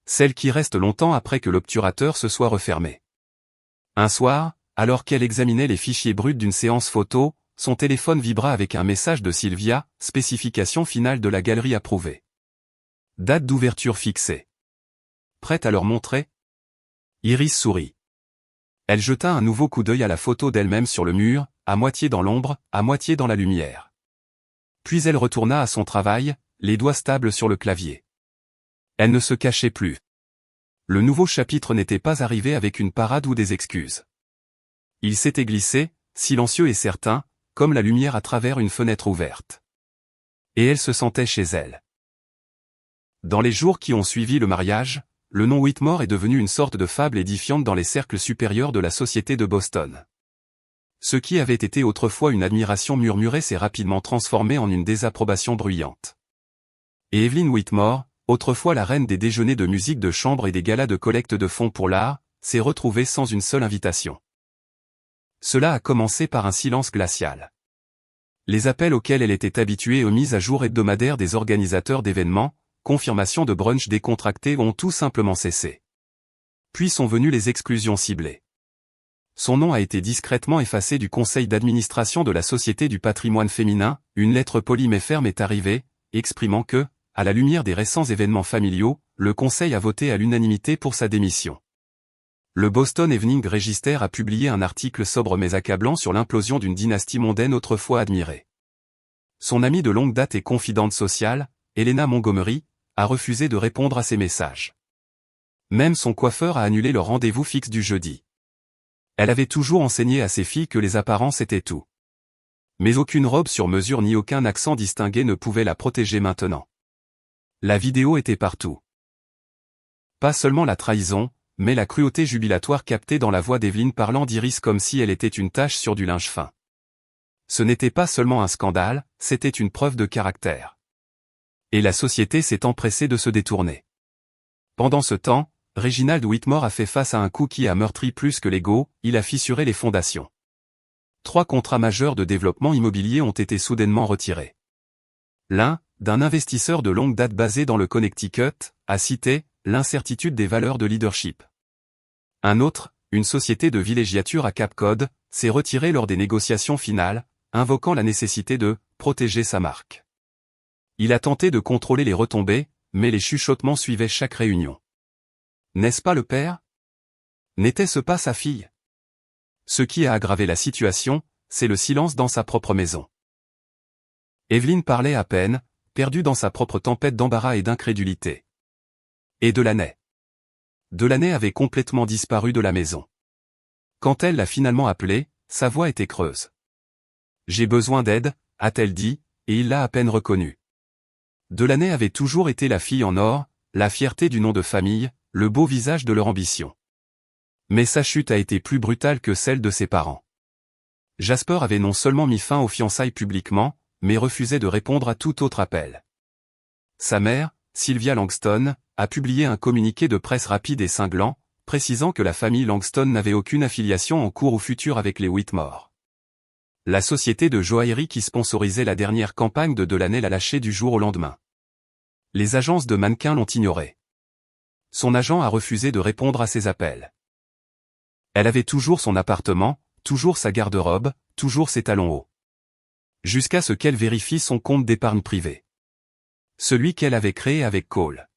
Speaker 1: Celles qui restent longtemps après que l'obturateur se soit refermé. Un soir, alors qu'elle examinait les fichiers bruts d'une séance photo, son téléphone vibra avec un message de Sylvia, spécification finale de la galerie approuvée. Date d'ouverture fixée. Prête à leur montrer ? Iris sourit. Elle jeta un nouveau coup d'œil à la photo d'elle-même sur le mur, à moitié dans l'ombre, à moitié dans la lumière. Puis elle retourna à son travail, les doigts stables sur le clavier. Elle ne se cachait plus. Le nouveau chapitre n'était pas arrivé avec une parade ou des excuses. Il s'était glissé, silencieux et certain, comme la lumière à travers une fenêtre ouverte. Et elle se sentait chez elle. Dans les jours qui ont suivi le mariage, le nom Whitmore est devenu une sorte de fable édifiante dans les cercles supérieurs de la société de Boston. Ce qui avait été autrefois une admiration murmurée s'est rapidement transformé en une désapprobation bruyante. Et Evelyn Whitmore, autrefois la reine des déjeuners de musique de chambre et des galas de collecte de fonds pour l'art, s'est retrouvée sans une seule invitation. Cela a commencé par un silence glacial. Les appels auxquels elle était habituée aux mises à jour hebdomadaires des organisateurs d'événements, confirmation de brunch décontractés ont tout simplement cessé. Puis sont venues les exclusions ciblées. Son nom a été discrètement effacé du conseil d'administration de la Société du patrimoine féminin, une lettre polie mais ferme est arrivée, exprimant que, à la lumière des récents événements familiaux, le conseil a voté à l'unanimité pour sa démission. Le Boston Evening Register a publié un article sobre mais accablant sur l'implosion d'une dynastie mondaine autrefois admirée. Son amie de longue date et confidente sociale, Helena Montgomery, a refusé de répondre à ses messages. Même son coiffeur a annulé le rendez-vous fixe du jeudi. Elle avait toujours enseigné à ses filles que les apparences étaient tout. Mais aucune robe sur mesure ni aucun accent distingué ne pouvait la protéger maintenant. La vidéo était partout. Pas seulement la trahison, mais la cruauté jubilatoire captée dans la voix d'Evelyn parlant d'Iris comme si elle était une tache sur du linge fin. Ce n'était pas seulement un scandale, c'était une preuve de caractère. Et la société s'est empressée de se détourner. Pendant ce temps, Reginald Whitmore a fait face à un coup qui a meurtri plus que l'ego, il a fissuré les fondations. 3 contrats majeurs de développement immobilier ont été soudainement retirés. L'un, d'un investisseur de longue date basé dans le Connecticut, a cité l'incertitude des valeurs de leadership. Un autre, une société de villégiature à Cape Cod, s'est retiré lors des négociations finales, invoquant la nécessité de protéger sa marque. Il a tenté de contrôler les retombées, mais les chuchotements suivaient chaque réunion. N'est-ce pas le père? N'était-ce pas sa fille? Ce qui a aggravé la situation, c'est le silence dans sa propre maison. Evelyn parlait à peine, perdue dans sa propre tempête d'embarras et d'incrédulité. Et Delaney. Delaney avait complètement disparu de la maison. Quand elle l'a finalement appelé, sa voix était creuse. « J'ai besoin d'aide », a-t-elle dit, et il l'a à peine reconnue. Delaney avait toujours été la fille en or, la fierté du nom de famille, le beau visage de leur ambition. Mais sa chute a été plus brutale que celle de ses parents. Jasper avait non seulement mis fin aux fiançailles publiquement, mais refusait de répondre à tout autre appel. Sa mère, Sylvia Langston, a publié un communiqué de presse rapide et cinglant, précisant que la famille Langston n'avait aucune affiliation en cours ou future avec les Whitmore. La société de joaillerie qui sponsorisait la dernière campagne de Delaney l'a lâché du jour au lendemain. Les agences de mannequins l'ont ignoré. Son agent a refusé de répondre à ses appels. Elle avait toujours son appartement, toujours sa garde-robe, toujours ses talons hauts. Jusqu'à ce qu'elle vérifie son compte d'épargne privée. Celui qu'elle avait créé avec Cole.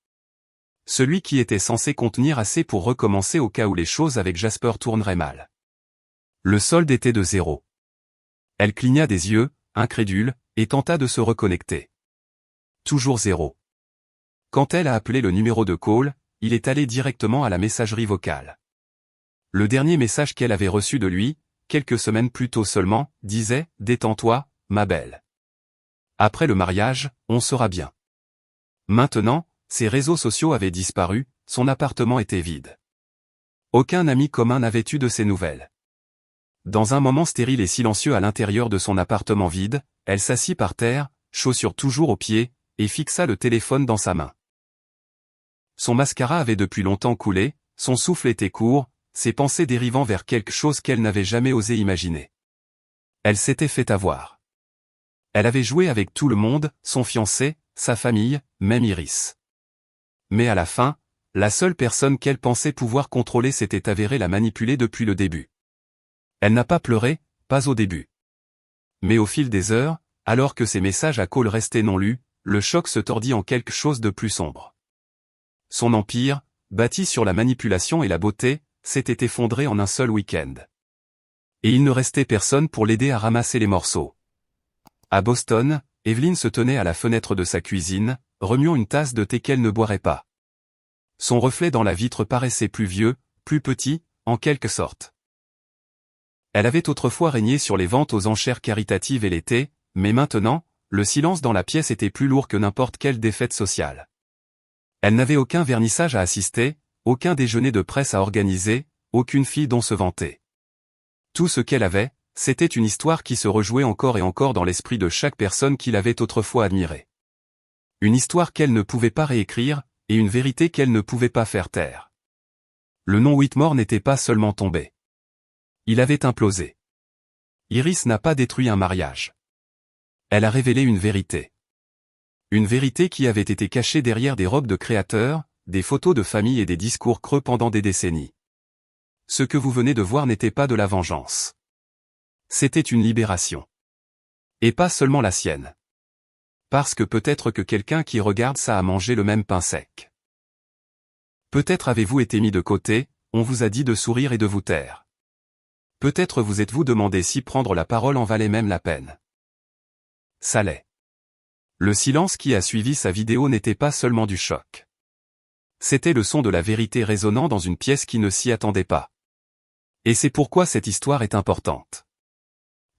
Speaker 1: Celui qui était censé contenir assez pour recommencer au cas où les choses avec Jasper tourneraient mal. Le solde était de 0. Elle cligna des yeux, incrédule, et tenta de se reconnecter. Toujours 0. Quand elle a appelé le numéro de Cole, il est allé directement à la messagerie vocale. Le dernier message qu'elle avait reçu de lui, quelques semaines plus tôt seulement, disait « Détends-toi, ma belle. Après le mariage, on sera bien. » Maintenant, ses réseaux sociaux avaient disparu, son appartement était vide. Aucun ami commun n'avait eu de ses nouvelles. Dans un moment stérile et silencieux à l'intérieur de son appartement vide, elle s'assit par terre, chaussures toujours aux pieds, et fixa le téléphone dans sa main. Son mascara avait depuis longtemps coulé, son souffle était court, ses pensées dérivant vers quelque chose qu'elle n'avait jamais osé imaginer. Elle s'était fait avoir. Elle avait joué avec tout le monde, son fiancé, sa famille, même Iris. Mais à la fin, la seule personne qu'elle pensait pouvoir contrôler s'était avérée la manipuler depuis le début. Elle n'a pas pleuré, pas au début. Mais au fil des heures, alors que ses messages à Cole restaient non lus, le choc se tordit en quelque chose de plus sombre. Son empire, bâti sur la manipulation et la beauté, s'était effondré en un seul week-end. Et il ne restait personne pour l'aider à ramasser les morceaux. À Boston, Evelyn se tenait à la fenêtre de sa cuisine, remuant une tasse de thé qu'elle ne boirait pas. Son reflet dans la vitre paraissait plus vieux, plus petit, en quelque sorte. Elle avait autrefois régné sur les ventes aux enchères caritatives et l'été, mais maintenant, le silence dans la pièce était plus lourd que n'importe quelle défaite sociale. Elle n'avait aucun vernissage à assister, aucun déjeuner de presse à organiser, aucune fille dont se vanter. Tout ce qu'elle avait, c'était une histoire qui se rejouait encore et encore dans l'esprit de chaque personne qui l'avait autrefois admirée. Une histoire qu'elle ne pouvait pas réécrire, et une vérité qu'elle ne pouvait pas faire taire. Le nom Whitmore n'était pas seulement tombé. Il avait implosé. Iris n'a pas détruit un mariage. Elle a révélé une vérité. Une vérité qui avait été cachée derrière des robes de créateurs, des photos de famille et des discours creux pendant des décennies. Ce que vous venez de voir n'était pas de la vengeance. C'était une libération. Et pas seulement la sienne. Parce que peut-être que quelqu'un qui regarde ça a mangé le même pain sec. Peut-être avez-vous été mis de côté, on vous a dit de sourire et de vous taire. Peut-être vous êtes-vous demandé si prendre la parole en valait même la peine. Ça l'est. Le silence qui a suivi sa vidéo n'était pas seulement du choc. C'était le son de la vérité résonnant dans une pièce qui ne s'y attendait pas. Et c'est pourquoi cette histoire est importante.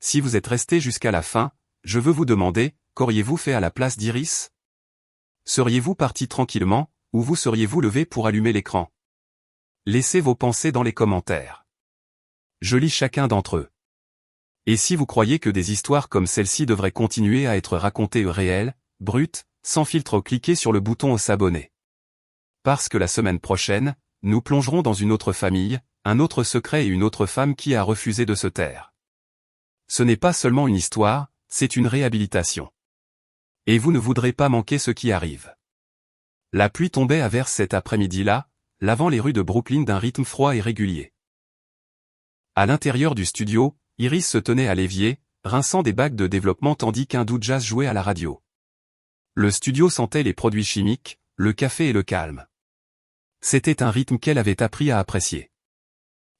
Speaker 1: Si vous êtes resté jusqu'à la fin, je veux vous demander, qu'auriez-vous fait à la place d'Iris? Seriez-vous parti tranquillement, ou vous seriez-vous levé pour allumer l'écran? Laissez vos pensées dans les commentaires. Je lis chacun d'entre eux. Et si vous croyez que des histoires comme celle-ci devraient continuer à être racontées réelles, brutes, sans filtre, cliquez sur le bouton s'abonner. Parce que la semaine prochaine, nous plongerons dans une autre famille, un autre secret et une autre femme qui a refusé de se taire. Ce n'est pas seulement une histoire, c'est une réhabilitation. Et vous ne voudrez pas manquer ce qui arrive. La pluie tombait à verse cet après-midi-là, lavant les rues de Brooklyn d'un rythme froid et régulier. À l'intérieur du studio, Iris se tenait à l'évier, rinçant des bacs de développement tandis qu'un doux jazz jouait à la radio. Le studio sentait les produits chimiques, le café et le calme. C'était un rythme qu'elle avait appris à apprécier.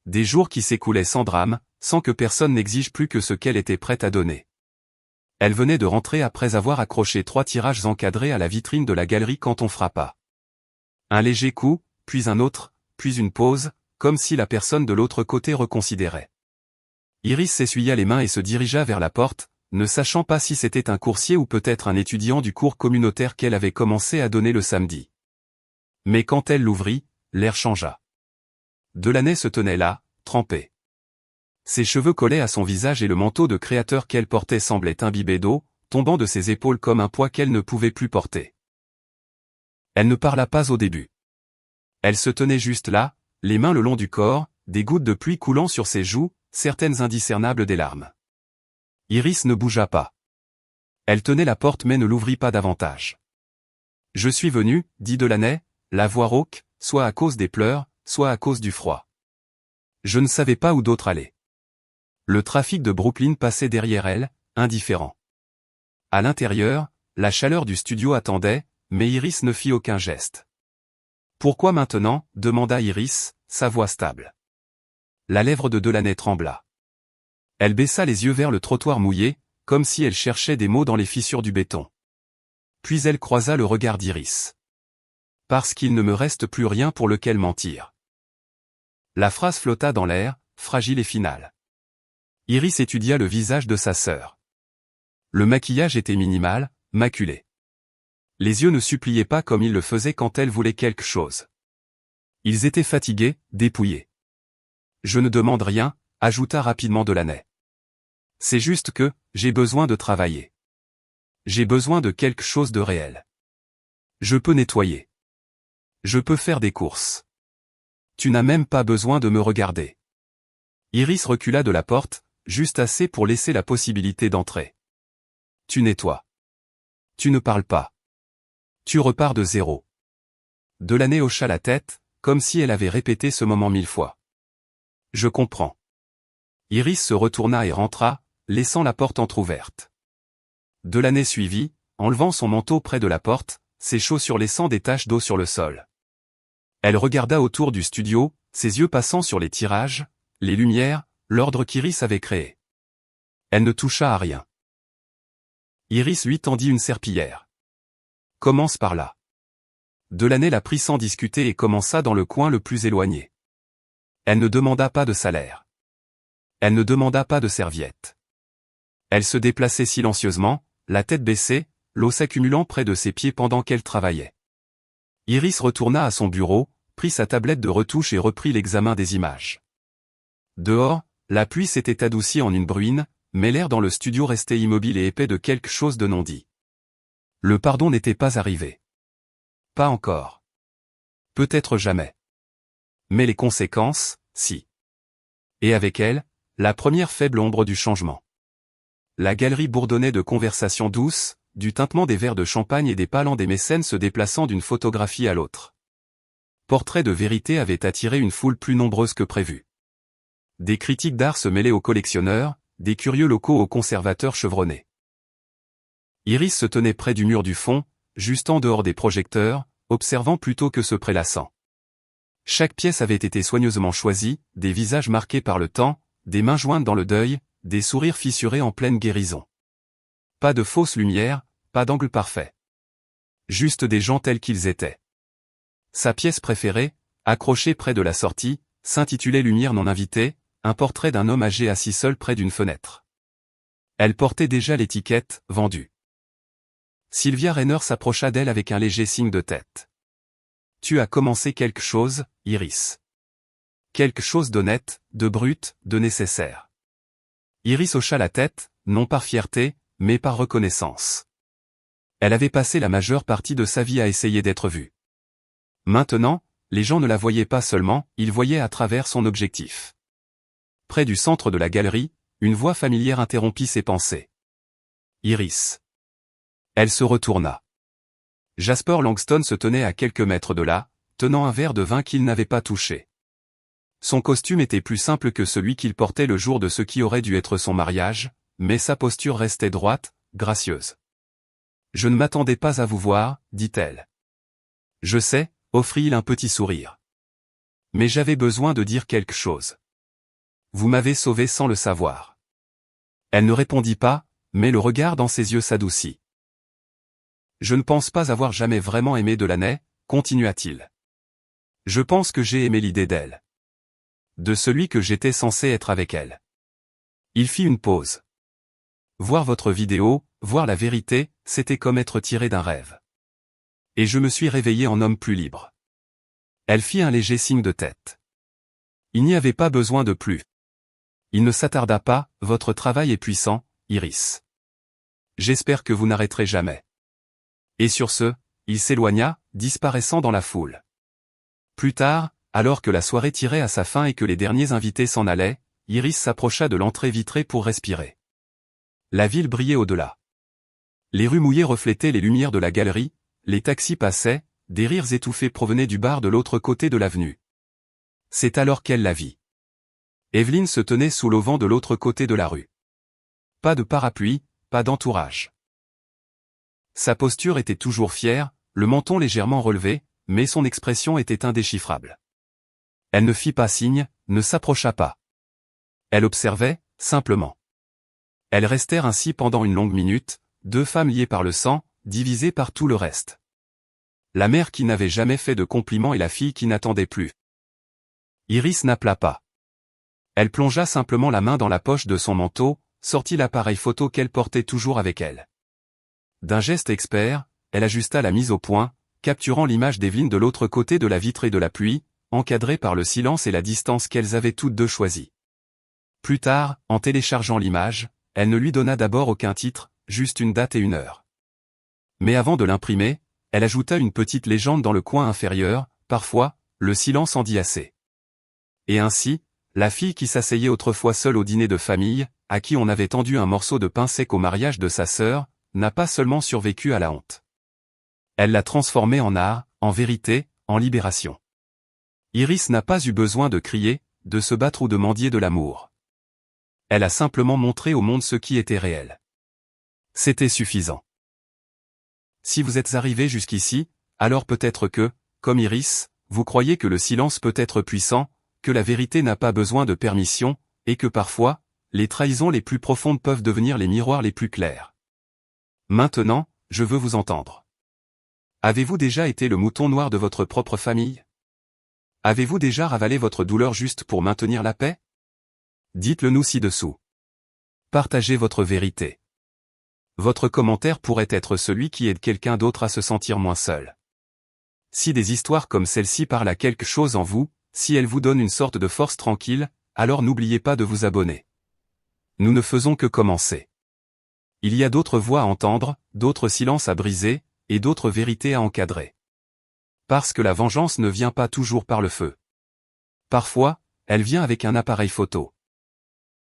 Speaker 1: Des jours qui s'écoulaient sans drame, sans que personne n'exige plus que ce qu'elle était prête à donner. Elle venait de rentrer après avoir accroché 3 tirages encadrés à la vitrine de la galerie quand on frappa. Un léger coup, puis un autre, puis une pause, comme si la personne de l'autre côté reconsidérait. Iris s'essuya les mains et se dirigea vers la porte, ne sachant pas si c'était un coursier ou peut-être un étudiant du cours communautaire qu'elle avait commencé à donner le samedi. Mais quand elle l'ouvrit, l'air changea. Delaney se tenait là, trempé. Ses cheveux collaient à son visage et le manteau de créateur qu'elle portait semblait imbibé d'eau, tombant de ses épaules comme un poids qu'elle ne pouvait plus porter. Elle ne parla pas au début. Elle se tenait juste là, les mains le long du corps, des gouttes de pluie coulant sur ses joues, certaines indiscernables des larmes. Iris ne bougea pas. Elle tenait la porte mais ne l'ouvrit pas davantage. « Je suis venu, dit Delaney, la voix rauque, soit à cause des pleurs, soit à cause du froid. Je ne savais pas où d'autre aller. » Le trafic de Brooklyn passait derrière elle, indifférent. À l'intérieur, la chaleur du studio attendait, mais Iris ne fit aucun geste. « Pourquoi maintenant ?» demanda Iris, sa voix stable. La lèvre de Delaney trembla. Elle baissa les yeux vers le trottoir mouillé, comme si elle cherchait des mots dans les fissures du béton. Puis elle croisa le regard d'Iris. « Parce qu'il ne me reste plus rien pour lequel mentir. » La phrase flotta dans l'air, fragile et finale. Iris étudia le visage de sa sœur. Le maquillage était minimal, maculé. Les yeux ne suppliaient pas comme ils le faisaient quand elle voulait quelque chose. Ils étaient fatigués, dépouillés. « Je ne demande rien », ajouta rapidement Delaney. « C'est juste que, j'ai besoin de travailler. J'ai besoin de quelque chose de réel. Je peux nettoyer. Je peux faire des courses. Tu n'as même pas besoin de me regarder. » Iris recula de la porte, juste assez pour laisser la possibilité d'entrer. « Tu nettoies. Tu ne parles pas. Tu repars de zéro. » Delaney hocha la tête, comme si elle avait répété ce moment 1000 fois. « Je comprends. » Iris se retourna et rentra, laissant la porte entr'ouverte. Delaney suivit, enlevant son manteau près de la porte, ses chaussures laissant des taches d'eau sur le sol. Elle regarda autour du studio, ses yeux passant sur les tirages, les lumières, l'ordre qu'Iris avait créé. Elle ne toucha à rien. Iris lui tendit une serpillière. « Commence par là. » Delaney la prit sans discuter et commença dans le coin le plus éloigné. Elle ne demanda pas de salaire. Elle ne demanda pas de serviette. Elle se déplaçait silencieusement, la tête baissée, l'eau s'accumulant près de ses pieds pendant qu'elle travaillait. Iris retourna à son bureau, prit sa tablette de retouche et reprit l'examen des images. Dehors, la pluie s'était adoucie en une bruine, mais l'air dans le studio restait immobile et épais de quelque chose de non dit. Le pardon n'était pas arrivé. Pas encore. Peut-être jamais. Mais les conséquences, si. Et avec elles, la première faible ombre du changement. La galerie bourdonnait de conversations douces, du tintement des verres de champagne et des palans des mécènes se déplaçant d'une photographie à l'autre. Portrait de vérité avait attiré une foule plus nombreuse que prévu. Des critiques d'art se mêlaient aux collectionneurs, des curieux locaux aux conservateurs chevronnés. Iris se tenait près du mur du fond, juste en dehors des projecteurs, observant plutôt que se prélassant. Chaque pièce avait été soigneusement choisie, des visages marqués par le temps, des mains jointes dans le deuil, des sourires fissurés en pleine guérison. Pas de fausse lumière, pas d'angle parfait. Juste des gens tels qu'ils étaient. Sa pièce préférée, accrochée près de la sortie, s'intitulait Lumière non invitée, un portrait d'un homme âgé assis seul près d'une fenêtre. Elle portait déjà l'étiquette « Vendue ». Sylvia Rainer s'approcha d'elle avec un léger signe de tête. « Tu as commencé quelque chose, Iris. Quelque chose d'honnête, de brut, de nécessaire. » Iris hocha la tête, non par fierté, mais par reconnaissance. Elle avait passé la majeure partie de sa vie à essayer d'être vue. Maintenant, les gens ne la voyaient pas seulement, ils voyaient à travers son objectif. Près du centre de la galerie, une voix familière interrompit ses pensées. Iris. Elle se retourna. Jasper Langston se tenait à quelques mètres de là, tenant un verre de vin qu'il n'avait pas touché. Son costume était plus simple que celui qu'il portait le jour de ce qui aurait dû être son mariage, mais sa posture restait droite, gracieuse. « Je ne m'attendais pas à vous voir, dit-elle. »« Je sais », offrit-il un petit sourire. « Mais j'avais besoin de dire quelque chose. Vous m'avez sauvé sans le savoir. » Elle ne répondit pas, mais le regard dans ses yeux s'adoucit. « Je ne pense pas avoir jamais vraiment aimé Delaney, continua-t-il. Je pense que j'ai aimé l'idée d'elle. De celui que j'étais censé être avec elle. » Il fit une pause. Voir votre vidéo, voir la vérité, c'était comme être tiré d'un rêve. Et je me suis réveillé en homme plus libre. Elle fit un léger signe de tête. Il n'y avait pas besoin de plus. Il ne s'attarda pas, votre travail est puissant, Iris. J'espère que vous n'arrêterez jamais. Et sur ce, il s'éloigna, disparaissant dans la foule. Plus tard, alors que la soirée tirait à sa fin et que les derniers invités s'en allaient, Iris s'approcha de l'entrée vitrée pour respirer. La ville brillait au-delà. Les rues mouillées reflétaient les lumières de la galerie, les taxis passaient, des rires étouffés provenaient du bar de l'autre côté de l'avenue. C'est alors qu'elle la vit. Evelyne se tenait sous l'auvent de l'autre côté de la rue. Pas de parapluie, pas d'entourage. Sa posture était toujours fière, le menton légèrement relevé, mais son expression était indéchiffrable. Elle ne fit pas signe, ne s'approcha pas. Elle observait, simplement. Elles restèrent ainsi pendant une longue minute, deux femmes liées par le sang, divisées par tout le reste. La mère qui n'avait jamais fait de compliments et la fille qui n'attendait plus. Iris n'appela pas. Elle plongea simplement la main dans la poche de son manteau, sortit l'appareil photo qu'elle portait toujours avec elle. D'un geste expert, elle ajusta la mise au point, capturant l'image d'Evelyne de l'autre côté de la vitre et de la pluie, encadrée par le silence et la distance qu'elles avaient toutes deux choisis. Plus tard, en téléchargeant l'image, elle ne lui donna d'abord aucun titre, juste une date et une heure. Mais avant de l'imprimer, elle ajouta une petite légende dans le coin inférieur, parfois, le silence en dit assez. Et ainsi, la fille qui s'asseyait autrefois seule au dîner de famille, à qui on avait tendu un morceau de pain sec au mariage de sa sœur, n'a pas seulement survécu à la honte. Elle l'a transformée en art, en vérité, en libération. Iris n'a pas eu besoin de crier, de se battre ou de mendier de l'amour. Elle a simplement montré au monde ce qui était réel. C'était suffisant. Si vous êtes arrivé jusqu'ici, alors peut-être que, comme Iris, vous croyez que le silence peut être puissant, que la vérité n'a pas besoin de permission, et que parfois, les trahisons les plus profondes peuvent devenir les miroirs les plus clairs. Maintenant, je veux vous entendre. Avez-vous déjà été le mouton noir de votre propre famille? Avez-vous déjà ravalé votre douleur juste pour maintenir la paix? Dites-le nous ci-dessous. Partagez votre vérité. Votre commentaire pourrait être celui qui aide quelqu'un d'autre à se sentir moins seul. Si des histoires comme celle-ci parlent à quelque chose en vous, si elles vous donnent une sorte de force tranquille, alors n'oubliez pas de vous abonner. Nous ne faisons que commencer. Il y a d'autres voix à entendre, d'autres silences à briser, et d'autres vérités à encadrer. Parce que la vengeance ne vient pas toujours par le feu. Parfois, elle vient avec un appareil photo.